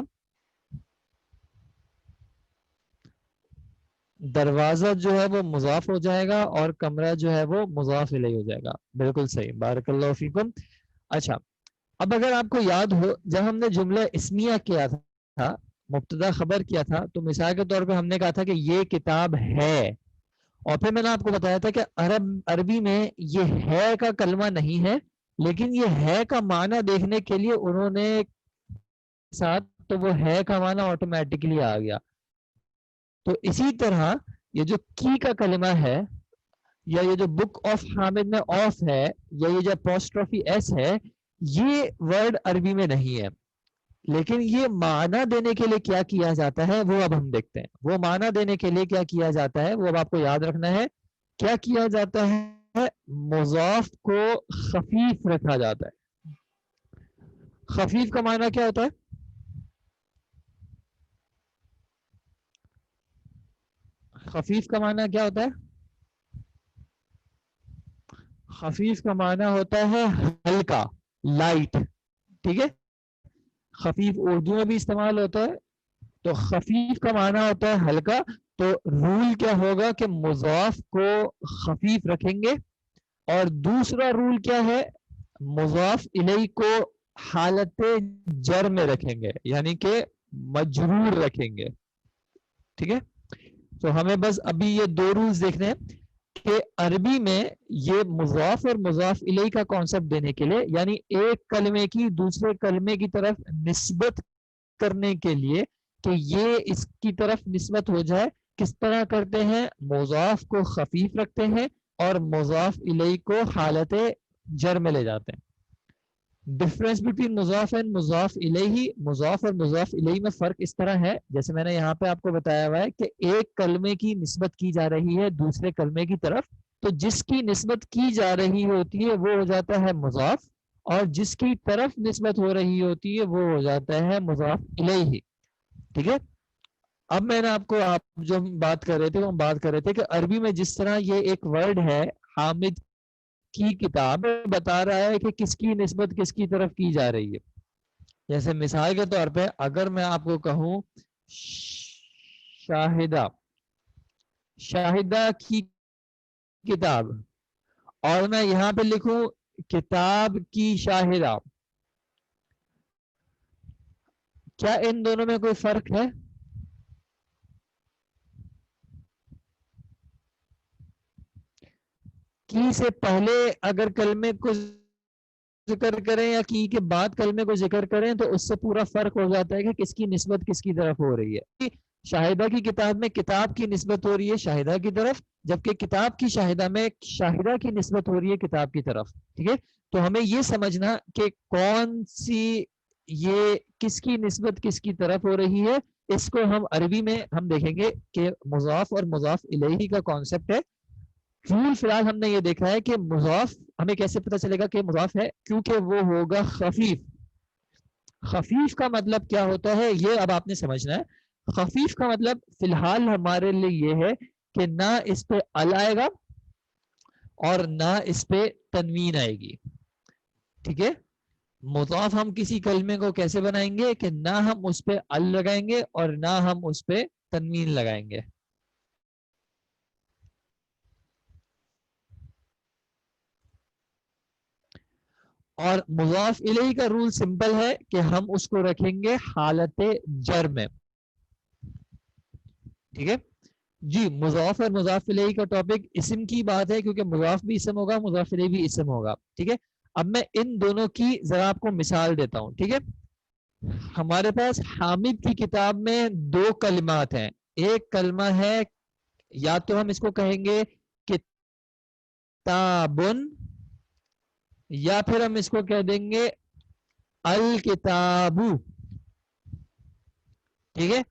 دروازہ جو ہے وہ مضاف ہو جائے گا اور کمرہ جو ہے وہ مضاف الیہ ہو جائے گا. بالکل صحیح، بارک اللہ فیکم. اچھا، اب اگر آپ کو یاد ہو جب ہم نے جملہ اسمیہ کیا تھا، مبتدا خبر کیا تھا، تو مثال کے طور پہ ہم نے کہا تھا کہ یہ کتاب ہے، اور پھر میں نے آپ کو بتایا تھا کہ عربی میں یہ ہے کا کلمہ نہیں ہے، لیکن یہ ہے کا معنی دیکھنے کے لیے انہوں نے ساتھ، تو وہ ہے کا معنی آٹومیٹکلی آ گیا. تو اسی طرح یہ جو کی کا کلمہ ہے، یا یہ جو بک آف حامد میں آف ہے، یا یہ جو اپوسٹرافی ایس ہے، یہ ورڈ عربی میں نہیں ہے، لیکن یہ معنی دینے کے لیے کیا کیا جاتا ہے وہ اب ہم دیکھتے ہیں. وہ معنی دینے کے لیے کیا کیا جاتا ہے وہ اب آپ کو یاد رکھنا ہے. کیا کیا جاتا ہے؟ مضاف کو خفیف رکھا جاتا ہے. خفیف کا معنی کیا ہوتا ہے؟ خفیف کا معنی کیا ہوتا ہے؟ خفیف کا معنی ہوتا ہے ہلکا، لائٹ. ٹھیک ہے، خفیف اردو میں بھی استعمال ہوتا ہے. تو خفیف کا معنی ہوتا ہے ہلکا. تو رول کیا ہوگا کہ مضاف کو خفیف رکھیں گے، اور دوسرا رول کیا ہے؟ مضاف الیہ کو حالت جر میں رکھیں گے، یعنی کہ مجرور رکھیں گے. ٹھیک ہے، تو ہمیں بس ابھی یہ دو رولز دیکھنے ہیں کہ عربی میں یہ مضاف اور مضاف الیہ کا کانسیپٹ دینے کے لیے، یعنی ایک کلمے کی دوسرے کلمے کی طرف نسبت کرنے کے لیے کہ یہ اس کی طرف نسبت ہو جائے، کس طرح کرتے ہیں؟ مضاف کو خفیف رکھتے ہیں اور مضاف الیہ کو حالت جر میں لے جاتے ہیں. ڈفرنس بٹوین مضاف اینڈ مضاف الیہ، مضاف اور مضاف الیہ میں فرق اس طرح ہے، جیسے میں نے یہاں پہ آپ کو بتایا ہوا ہے کہ ایک کلمے کی نسبت کی جا رہی ہے دوسرے کلمے کی طرف، تو جس کی نسبت کی جا رہی ہوتی ہے وہ ہو جاتا ہے مضاف، اور جس کی طرف نسبت ہو رہی ہوتی ہے وہ ہو جاتا ہے مضاف الیہ. ٹھیک ہے، اب میں نے آپ کو جو ہم بات کر رہے تھے وہ ہم بات کر رہے تھے کہ عربی میں جس طرح یہ ایک ورڈ ہے حامد کی کتاب، بتا رہا ہے کہ کس کی نسبت کس کی طرف کی جا رہی ہے. جیسے مثال کے طور پہ اگر میں آپ کو کہوں شاہدہ، شاہدہ کی کتاب، اور میں یہاں پہ لکھوں کتاب کی شاہدہ، کیا ان دونوں میں کوئی فرق ہے؟ کی سے پہلے اگر کلمے کو ذکر کریں یا کی کے بعد کلمے کو ذکر کریں تو اس سے پورا فرق ہو جاتا ہے کہ کس کی نسبت کس کی طرف ہو رہی ہے. شاہدہ کی کتاب میں کتاب کی نسبت ہو رہی ہے شاہدہ کی طرف، جبکہ کتاب کی شاہدہ میں شاہدہ کی نسبت ہو رہی ہے کتاب کی طرف. ٹھیک ہے، تو ہمیں یہ سمجھنا کہ کون سی یہ کس کی نسبت کس کی طرف ہو رہی ہے. اس کو ہم عربی میں ہم دیکھیں گے کہ مضاف اور مضاف الیہ کا کانسیپٹ ہے. فی الحال ہم نے یہ دیکھا ہے کہ مضاف ہمیں کیسے پتہ چلے گا کہ مضاف ہے، کیونکہ وہ ہوگا خفیف. خفیف کا مطلب کیا ہوتا ہے یہ اب آپ نے سمجھنا ہے. خفیف کا مطلب فی الحال ہمارے لیے یہ ہے کہ نہ اس پہ ال آئے گا اور نہ اس پہ تنوین آئے گی. ٹھیک ہے، مضاف ہم کسی کلمے کو کیسے بنائیں گے کہ نہ ہم اس پہ ال لگائیں گے اور نہ ہم اس پہ تنوین لگائیں گے. اور مضاف الیہ کا رول سمپل ہے کہ ہم اس کو رکھیں گے حالت جر میں. ٹھیک ہے جی، مضاف اور مضاف الیہ کا ٹاپک اسم کی بات ہے کیونکہ مضاف بھی اسم ہوگا مضاف الیہ بھی اسم ہوگا. ٹھیک ہے، اب میں ان دونوں کی ذرا آپ کو مثال دیتا ہوں. ٹھیک ہے، ہمارے پاس حامد کی کتاب میں دو کلمات ہیں. ایک کلمہ ہے یا تو ہم اس کو کہیں گے کتابن، یا پھر ہم اس کو کہہ دیں گے الکتابو. ٹھیک ہے،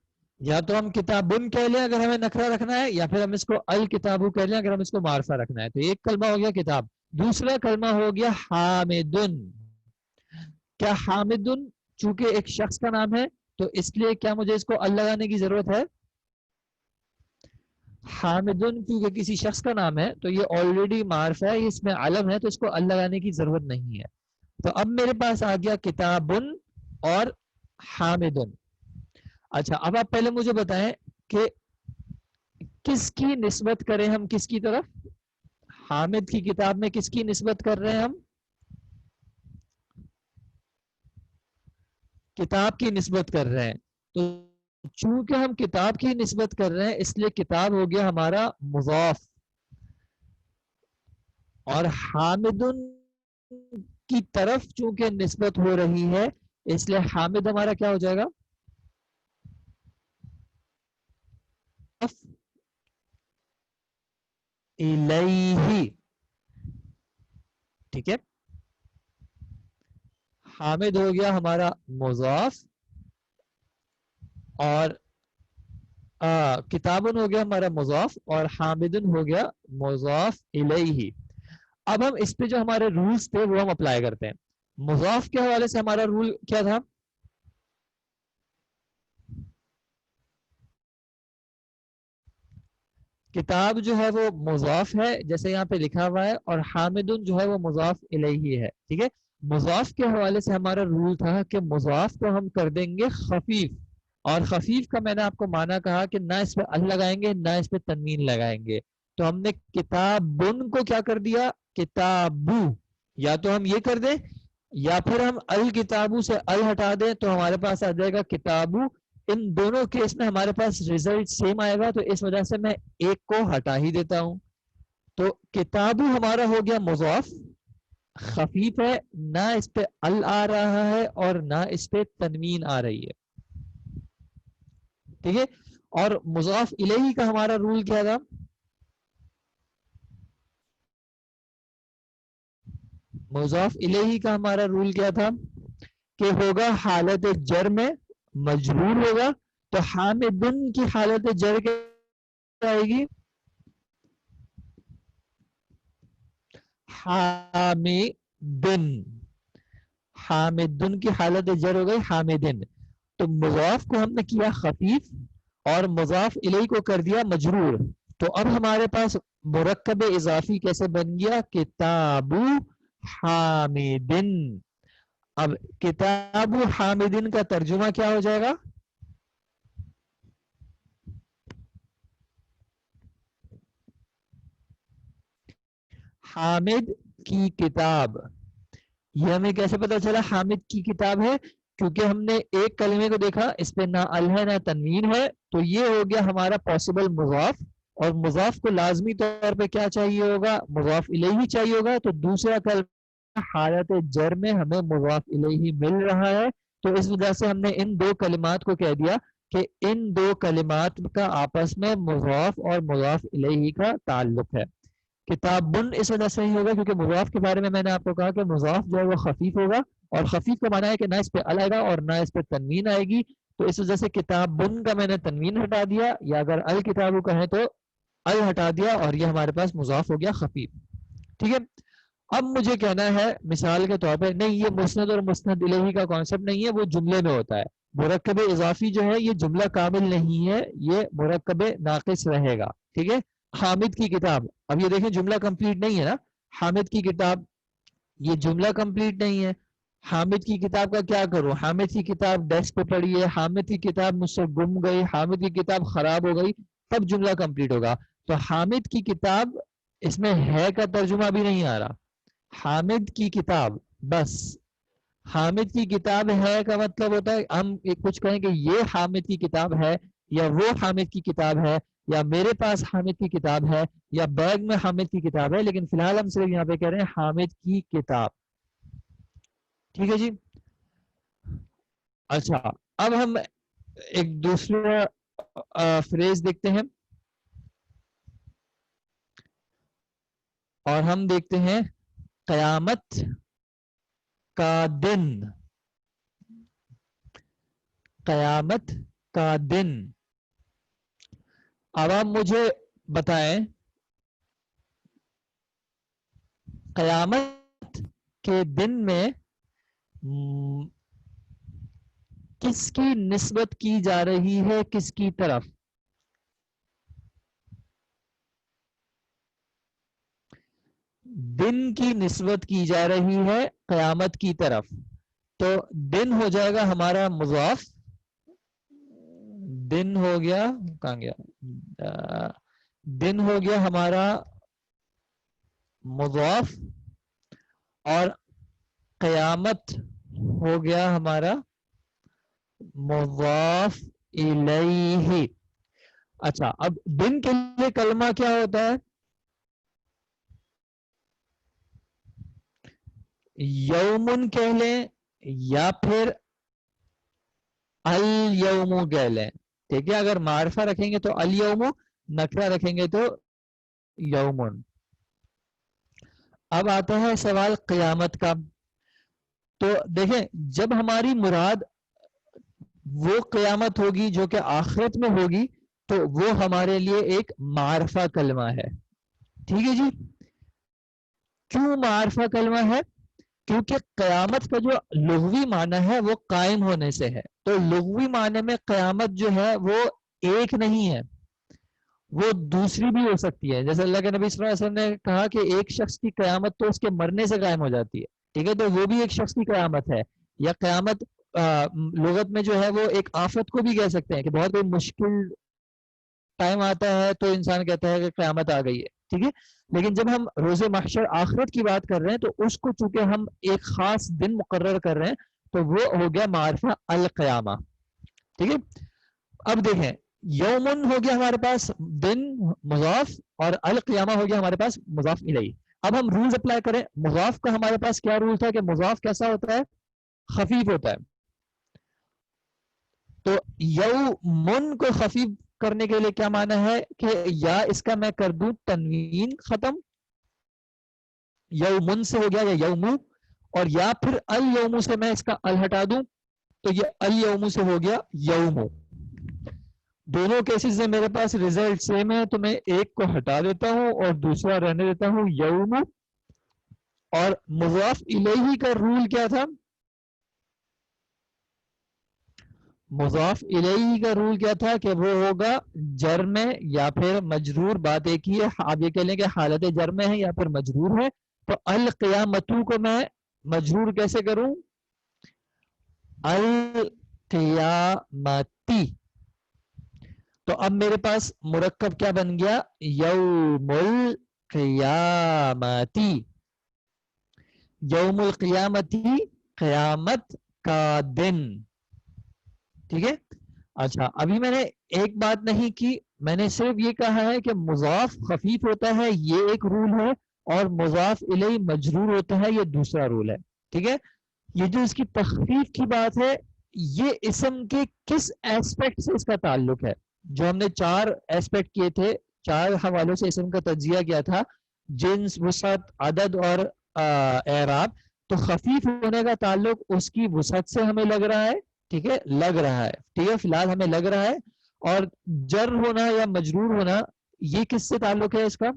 یا تو ہم کتابن کہہ لیں اگر ہمیں نکرہ رکھنا ہے، یا پھر ہم اس کو الکتابو کہہ لیں اگر ہم اس کو معرفہ رکھنا ہے. تو ایک کلمہ ہو گیا کتاب، دوسرا کلمہ ہو گیا حامدن. کیا حامدن چونکہ ایک شخص کا نام ہے تو اس لیے کیا مجھے اس کو ال لگانے کی ضرورت ہے؟ حامدن کیونکہ کسی شخص کا نام ہے تو یہ آلریڈی معرفہ ہے، اس میں علم ہے تو اس کو ال لگانے کی ضرورت نہیں ہے. تو اب میرے پاس آ گیا کتابن اور حامدن. اچھا اب آپ پہلے مجھے بتائیں کہ کس کی نسبت کریں ہم کس کی طرف؟ حامد کی کتاب میں کس کی نسبت کر رہے ہیں ہم؟ کتاب کی نسبت کر رہے ہیں. تو چونکہ ہم کتاب کی نسبت کر رہے ہیں اس لیے کتاب ہو گیا ہمارا مضاف، اور حامدن کی طرف چونکہ نسبت ہو رہی ہے اس لیے حامد ہمارا کیا ہو جائے گا؟ الیہ. ٹھیک ہے، حامد ہو گیا ہمارا مضاف اور کتابن ہو گیا ہمارا مضاف اور حامدن ہو گیا مضاف الیہ. اب ہم اس پہ جو ہمارے رولز تھے وہ ہم اپلائی کرتے ہیں. مضاف کے حوالے سے ہمارا رول کیا تھا؟ کتاب جو ہے وہ مضاف ہے جیسے یہاں پہ لکھا ہوا ہے، اور حامدن جو ہے وہ مضاف الیہ ہے. ٹھیک ہے، مضاف کے حوالے سے ہمارا رول تھا کہ مضاف کو ہم کر دیں گے خفیف، اور خفیف کا میں نے آپ کو معنی کہا کہ نہ اس پہ ال لگائیں گے نہ اس پہ تنوین لگائیں گے. تو ہم نے کتابن کو کیا کر دیا؟ کتابو. یا تو ہم یہ کر دیں یا پھر ہم الکتابو سے ال ہٹا دیں تو ہمارے پاس آ جائے گا کتابو. ان دونوں کیس میں ہمارے پاس ریزلٹ سیم آئے گا تو اس وجہ سے میں ایک کو ہٹا ہی دیتا ہوں. تو کتابو ہمارا ہو گیا مضاف، خفیف ہے، نہ اس پہ ال آ رہا ہے اور نہ اس پہ تنوین آ رہی ہے. ٹھیک ہے، اور مضاف الیہ کا ہمارا رول کیا تھا؟ مضاف الیہ کا ہمارا رول کیا تھا کہ ہوگا حالت جر میں مجرور ہوگا. تو حامدن کی حالت جر کیا آئے گی؟ حامدن. حامدن کی حالت جر ہو گئی حامدن. تو مضاف کو ہم نے کیا خفیف اور مضاف الیہ کو کر دیا مجرور. تو اب ہمارے پاس مرکب اضافی کیسے بن گیا؟ کتاب حامدن. اب کتاب حامدن کا ترجمہ کیا ہو جائے گا؟ حامد کی کتاب. یہ ہمیں کیسے پتا چلا حامد کی کتاب ہے؟ کیونکہ ہم نے ایک کلمے کو دیکھا اس پہ نہ ال ہے نہ تنوین ہے، تو یہ ہو گیا ہمارا پاسبل مضاف. اور مضاف کو لازمی طور پہ کیا چاہیے ہوگا؟ مضاف الیہ چاہیے ہوگا. تو دوسرا کلمہ حالت جر میں ہمیں مضاف الیہ مل رہا ہے، تو اس وجہ سے ہم نے ان دو کلمات کو کہہ دیا کہ ان دو کلمات کا آپس میں مضاف اور مضاف الیہ کا تعلق ہے. کتاب بن اس وجہ سے ہی ہوگا کیونکہ مضاف کے بارے میں نے آپ کو کہا کہ مضاف جو ہے وہ خفیف ہوگا، اور خفیف کا معنی ہے کہ نہ اس پہ ال آئے گا اور نہ اس پہ تنوین آئے گی. تو اس وجہ سے کتاب بن کا میں نے تنوین ہٹا دیا، یا اگر الکتاب کہیں تو ال ہٹا دیا، اور یہ ہمارے پاس مضاف ہو گیا خفیف. ٹھیک ہے. اب مجھے کہنا ہے مثال کے طور پہ، نہیں یہ مسند اور مسند الیہ کا کانسیپٹ نہیں ہے، وہ جملے میں ہوتا ہے. مرکب اضافی جو ہے یہ جملہ کامل نہیں ہے، یہ مرکب ناقص رہے گا. ٹھیک ہے. حامد کی کتاب، اب یہ دیکھیں جملہ کمپلیٹ نہیں ہے نا. حامد کی کتاب یہ جملہ کمپلیٹ نہیں ہے. حامد کی کتاب کا کیا کروں؟ حامد کی کتاب ڈیسک پہ پڑی ہے، حامد کی کتاب مجھ سے گم گئی، حامد کی کتاب خراب ہو گئی، تب جملہ کمپلیٹ ہوگا. تو حامد کی کتاب اس میں ہے کا ترجمہ بھی نہیں آ رہا. حامد کی کتاب بس. حامد کی کتاب ہے کا مطلب ہوتا ہے ہم کچھ کہیں کہ یہ حامد کی کتاب ہے، یا وہ حامد کی کتاب ہے، یا میرے پاس حامد کی کتاب ہے، یا بیگ میں حامد کی کتاب ہے. لیکن فی الحال ہم صرف یہاں پہ کہہ رہے ہیں حامد کی کتاب. ٹھیک ہے جی. اچھا اب ہم ایک دوسرا فریز دیکھتے ہیں، اور ہم دیکھتے ہیں قیامت کا دن. قیامت کا دن. اب آپ مجھے بتائیں قیامت کے دن میں کس کی نسبت کی جا رہی ہے کس کی طرف؟ دن کی نسبت کی جا رہی ہے قیامت کی طرف. تو دن ہو جائے گا ہمارا مضاف. دن ہو گیا، کہاں گیا؟ دن ہو گیا ہمارا مضاف، اور قیامت ہو گیا ہمارا مضاف الیہ. اچھا اب دن کے لیے کلمہ کیا ہوتا ہے؟ یومن کہہ لیں یا پھر الیوم کہہ لیں. ٹھیک ہے. اگر معرفہ رکھیں گے تو الیوم، نکرہ رکھیں گے تو یومن. اب آتا ہے سوال قیامت کا. تو دیکھیں جب ہماری مراد وہ قیامت ہوگی جو کہ آخرت میں ہوگی، تو وہ ہمارے لیے ایک معرفہ کلمہ ہے. ٹھیک ہے جی. کیوں معرفہ کلمہ ہے؟ کیونکہ قیامت کا جو لغوی معنی ہے وہ قائم ہونے سے ہے. تو لغوی معنی میں قیامت جو ہے وہ ایک نہیں ہے، وہ دوسری بھی ہو سکتی ہے. جیسے اللہ کے نبی صلی اللہ علیہ وسلم نے کہا کہ ایک شخص کی قیامت تو اس کے مرنے سے قائم ہو جاتی ہے. ٹھیک ہے. تو وہ بھی ایک شخص کی قیامت ہے. یا قیامت لغت میں جو ہے وہ ایک آفت کو بھی کہہ سکتے ہیں کہ بہت کوئی مشکل ٹائم آتا ہے تو انسان کہتا ہے کہ قیامت آ گئی ہے. ٹھیک ہے. لیکن جب ہم روز محشر آخرت کی بات کر رہے ہیں تو اس کو چونکہ ہم ایک خاص دن مقرر کر رہے ہیں تو وہ ہو گیا معرفہ القیامہ. ٹھیک ہے. اب دیکھیں یومن ہو گیا ہمارے پاس دن مضاف، اور القیامہ ہو گیا ہمارے پاس مضاف الیہ. اب ہم رولز اپلائی کریں. مضاف کا ہمارے پاس کیا رول تھا کہ مضاف کیسا ہوتا ہے؟ خفیف ہوتا ہے. تو یومن کو خفیف کرنے کے لیے کیا معنی ہے کہ یا اس کا میں کر دوں تنوین ختم، یومن سے ہو گیا یا یومو، اور یا پھر الیوم سے میں اس کا ال ہٹا دوں تو یہ الیوم سے ہو گیا یومو. دونوں کیسز میں میرے پاس ریزلٹ سیم ہے، تو میں ایک کو ہٹا دیتا ہوں اور دوسرا رہنے دیتا ہوں یوم. اور مضاف الیہ کا رول کیا تھا؟ مضاف الیہ کا رول کیا تھا کہ وہ ہوگا جر میں یا پھر مجرور. بات ایک ہی ہے. آپ یہ کہہ لیں کہ حالت جر میں ہے یا پھر مجرور ہے. تو القیامتو کو میں مجرور کیسے کروں؟ القیامتی. تو اب میرے پاس مرکب کیا بن گیا؟ یوم القیامتی، یوم القیامتی قیامت کا دن. ٹھیک ہے. اچھا ابھی میں نے ایک بات نہیں کی، میں نے صرف یہ کہا ہے کہ مضاف خفیف ہوتا ہے، یہ ایک رول ہے، اور مضاف الیہ مجرور ہوتا ہے، یہ دوسرا رول ہے. ٹھیک ہے. یہ جو اس کی تخفیف کی بات ہے، یہ اسم کے کس ایسپیکٹ سے اس کا تعلق ہے. جو ہم نے 4 ایسپیکٹ کیے تھے، 4 حوالوں سے اسم کا تجزیہ کیا تھا، جنس، وسعت، عدد اور اعراب. تو خفیف ہونے کا تعلق اس کی وسعت سے ہمیں لگ رہا ہے. ٹھیک ہے، لگ رہا ہے. ٹھیک ہے، فی الحال ہمیں لگ رہا ہے. اور جر ہونا یا مجرور ہونا، یہ کس سے تعلق ہے اس کا؟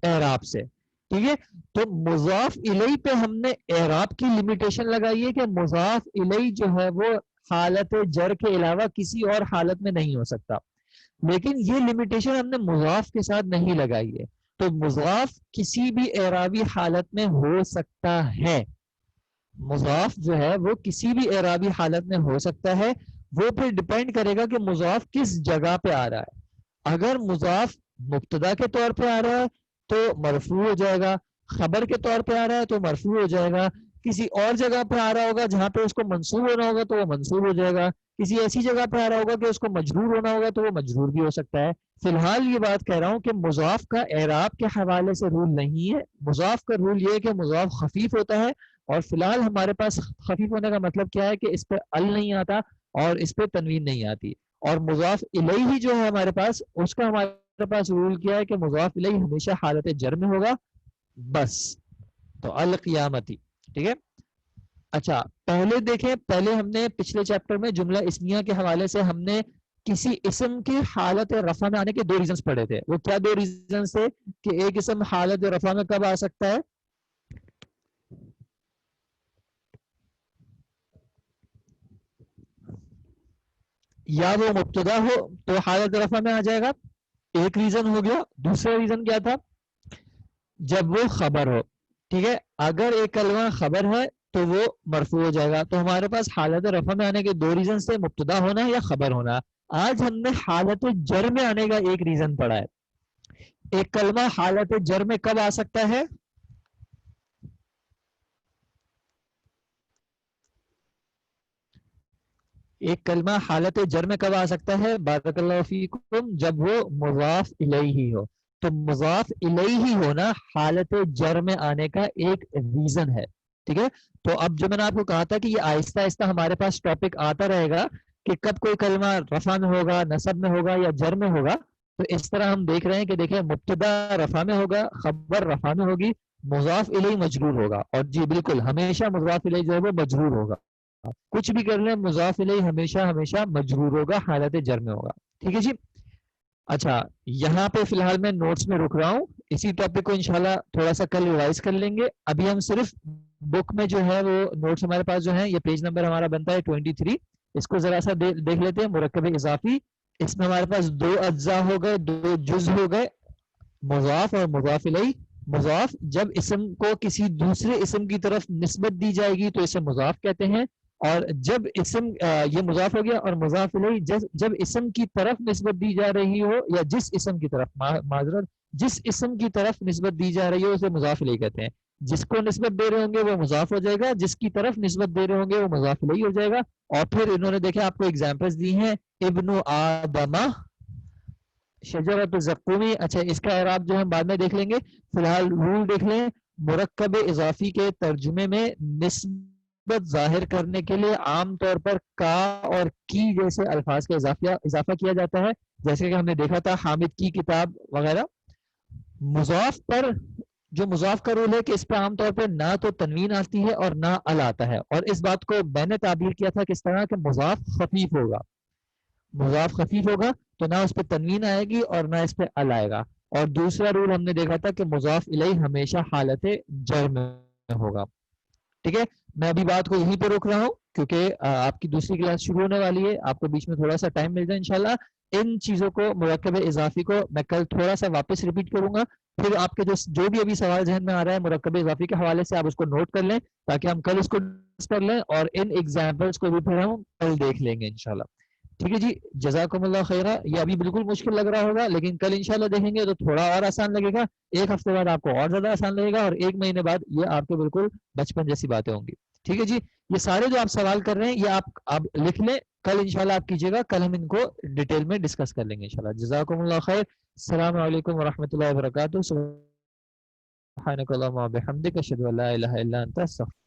اعراب سے. ٹھیک ہے. تو مضاف الیہ پہ ہم نے اعراب کی لمیٹیشن لگائی ہے کہ مضاف الیہ جو ہے وہ حالت جر کے علاوہ کسی اور حالت میں نہیں ہو سکتا. لیکن یہ لمیٹیشن ہم نے مضاف کے ساتھ نہیں لگائی ہے. تو مضاف کسی بھی اعرابی حالت میں ہو سکتا ہے. مضاف جو ہے وہ کسی بھی اعرابی حالت میں ہو سکتا ہے. وہ پھر ڈیپینڈ کرے گا کہ مضاف کس جگہ پہ آ رہا ہے. اگر مضاف مبتدا کے طور پہ آ رہا ہے تو مرفوع ہو جائے گا، خبر کے طور پہ آ رہا ہے تو مرفوع ہو جائے گا، کسی اور جگہ پہ آ رہا ہوگا جہاں پہ اس کو منصوب ہونا ہوگا تو وہ منصوب ہو جائے گا، کسی ایسی جگہ پہ آ رہا ہوگا کہ اس کو مجرور ہونا ہوگا تو وہ مجرور بھی ہو سکتا ہے. فی الحال یہ بات کہہ رہا ہوں کہ مضاف کا اعراب کے حوالے سے رول نہیں ہے. مضاف کا رول یہ ہے کہ مضاف خفیف ہوتا ہے، اور فی الحال ہمارے پاس خفیف ہونے کا مطلب کیا ہے کہ اس پہ ال نہیں آتا اور اس پہ تنوین نہیں آتی. اور مضاف الیہ جو ہے ہمارے پاس، اس کا ہمارے پاس رول کیا ہے کہ مضاف الیہ ہمیشہ حالت جر میں ہوگا بس. تو القیامتی. ٹھیک ہے. اچھا پہلے دیکھیں، پہلے ہم نے پچھلے چیپٹر میں جملہ اسمیہ کے حوالے سے ہم نے کسی اسم کی حالت رفع میں آنے کے 2 ریزنز پڑھے تھے. وہ کیا 2 ریزنز تھے کہ ایک اسم حالت رفع میں کب آ سکتا ہے؟ یا وہ مبتدا ہو تو حالت رفع میں آ جائے گا، ایک ریزن ہو گیا. دوسرا ریزن کیا تھا؟ جب وہ خبر ہو. ٹھیک ہے. اگر ایک کلمہ خبر ہے تو وہ مرفوع ہو جائے گا. تو ہمارے پاس حالت رفع میں آنے کے 2 ریزن تھے، مبتدا ہونا یا خبر ہونا. آج ہم نے حالت جر میں آنے کا ایک ریزن پڑھا ہے. ایک کلمہ حالت جر میں کب آ سکتا ہے؟ ایک کلمہ حالت جر میں کب آ سکتا ہے؟ بارک اللہ فیکم، جب وہ مضاف الیہ ہو. تو مضاف الیہ ہونا حالت جر میں آنے کا ایک ریزن ہے. ٹھیک ہے. تو اب جو میں نے آپ کو کہا تھا کہ یہ آہستہ آہستہ ہمارے پاس ٹاپک آتا رہے گا کہ کب کوئی کلمہ رفع میں ہوگا، نصب میں ہوگا یا جر میں ہوگا. تو اس طرح ہم دیکھ رہے ہیں کہ دیکھیں مبتدا رفع میں ہوگا، خبر رفع میں ہوگی، مضاف الیہ مجرور ہوگا. اور جی بالکل ہمیشہ مضاف الیہ جو ہے وہ مجرور ہوگا. کچھ بھی کر لیں مضاف الیہ ہمیشہ ہمیشہ مجرور ہوگا، حالت جر میں ہوگا. ٹھیک ہے جی. اچھا یہاں پہ فی الحال میں نوٹس میں رک رہا ہوں. اسی ٹاپک کو انشاءاللہ تھوڑا سا کل ریوائز کر لیں گے. ابھی ہم صرف بک میں جو ہے وہ نوٹس ہمارے پاس جو ہیں، یہ پیج نمبر ہمارا بنتا ہے 23. اس کو ذرا سا دیکھ لیتے ہیں. مرکب اضافی، اس میں ہمارے پاس 2 اجزاء ہو گئے، 2 جز ہو گئے، مضاف اور مضاف الیہ. مضاف جب اسم کو کسی دوسرے اسم کی طرف نسبت دی جائے گی تو اسے مضاف کہتے ہیں. اور جب اسم یہ مضاف ہو گیا، اور مضاف الیہ جب اسم کی طرف نسبت دی جا رہی ہو یا جس اسم کی طرف، معذرت، جس اسم کی طرف نسبت دی جا رہی ہو اسے مضاف الیہ کہتے ہیں. جس کو نسبت دے رہے ہوں گے وہ مضاف ہو جائے گا، جس کی طرف نسبت دے رہے ہوں گے وہ مضاف الیہ ہو جائے گا. اور پھر انہوں نے دیکھا آپ کو ایگزامپلس دی ہیں، ابن آدمہ، شجرۃ الزقومی. اچھا اس کا اعراب جو ہم بعد میں دیکھ لیں گے. فی الحال رول دیکھ لیں. مرکب اضافی کے ترجمے میں نسبت ظاہر کرنے کے لیے عام طور پر کا اور کی جیسے الفاظ کا اضافہ کیا جاتا ہے، جیسے کہ ہم نے دیکھا تھا حامد کی کتاب وغیرہ. مضاف پر جو مضاف کا رول ہے کہ اس پہ عام طور پہ نہ تو تنوین آتی ہے اور نہ ال آتا ہے. اور اس بات کو میں نے تعبیر کیا تھا کس طرح کہ مضاف خفیف ہوگا. مضاف خفیف ہوگا تو نہ اس پہ تنوین آئے گی اور نہ اس پہ ال آئے گا. اور دوسرا رول ہم نے دیکھا تھا کہ مضاف الیہ ہمیشہ حالت جر میں ہوگا. ٹھیک ہے. میں ابھی بات کو یہیں پہ روک رہا ہوں کیونکہ آپ کی دوسری کلاس شروع ہونے والی ہے. آپ کو بیچ میں تھوڑا سا ٹائم مل جائے انشاءاللہ. ان چیزوں کو مرکب اضافی کو میں کل تھوڑا سا واپس ریپیٹ کروں گا. پھر آپ کے جو بھی ابھی سوال ذہن میں آ رہا ہے مرکب اضافی کے حوالے سے آپ اس کو نوٹ کر لیں تاکہ ہم کل اس کو کر لیں، اور ان ایگزامپلس کو بھی پھر ہم کل دیکھ لیں گے انشاءاللہ. ٹھیک ہے جی، جزاکم اللہ خیرہ. یہ ابھی بالکل مشکل لگ رہا ہوگا لیکن کل انشاءاللہ دیکھیں گے تو تھوڑا اور آسان لگے گا. ایک ہفتے بعد آپ کو اور زیادہ آسان لگے گا اور ایک مہینے بعد یہ آپ کے بالکل بچپن جیسی باتیں ہوں گی. ٹھیک ہے جی. یہ سارے جو آپ سوال کر رہے ہیں یہ آپ لکھ لیں, کل انشاءاللہ آپ کیجیے گا, کل ہم ان کو ڈیٹیل میں ڈسکس کر لیں گے انشاءاللہ. جزاکم اللہ خیر. السلام علیکم ورحمۃ اللہ وبرکاتہ. سبحانک اللہم و بحمدک اشہد ان لا الہ الا انت استغفرک.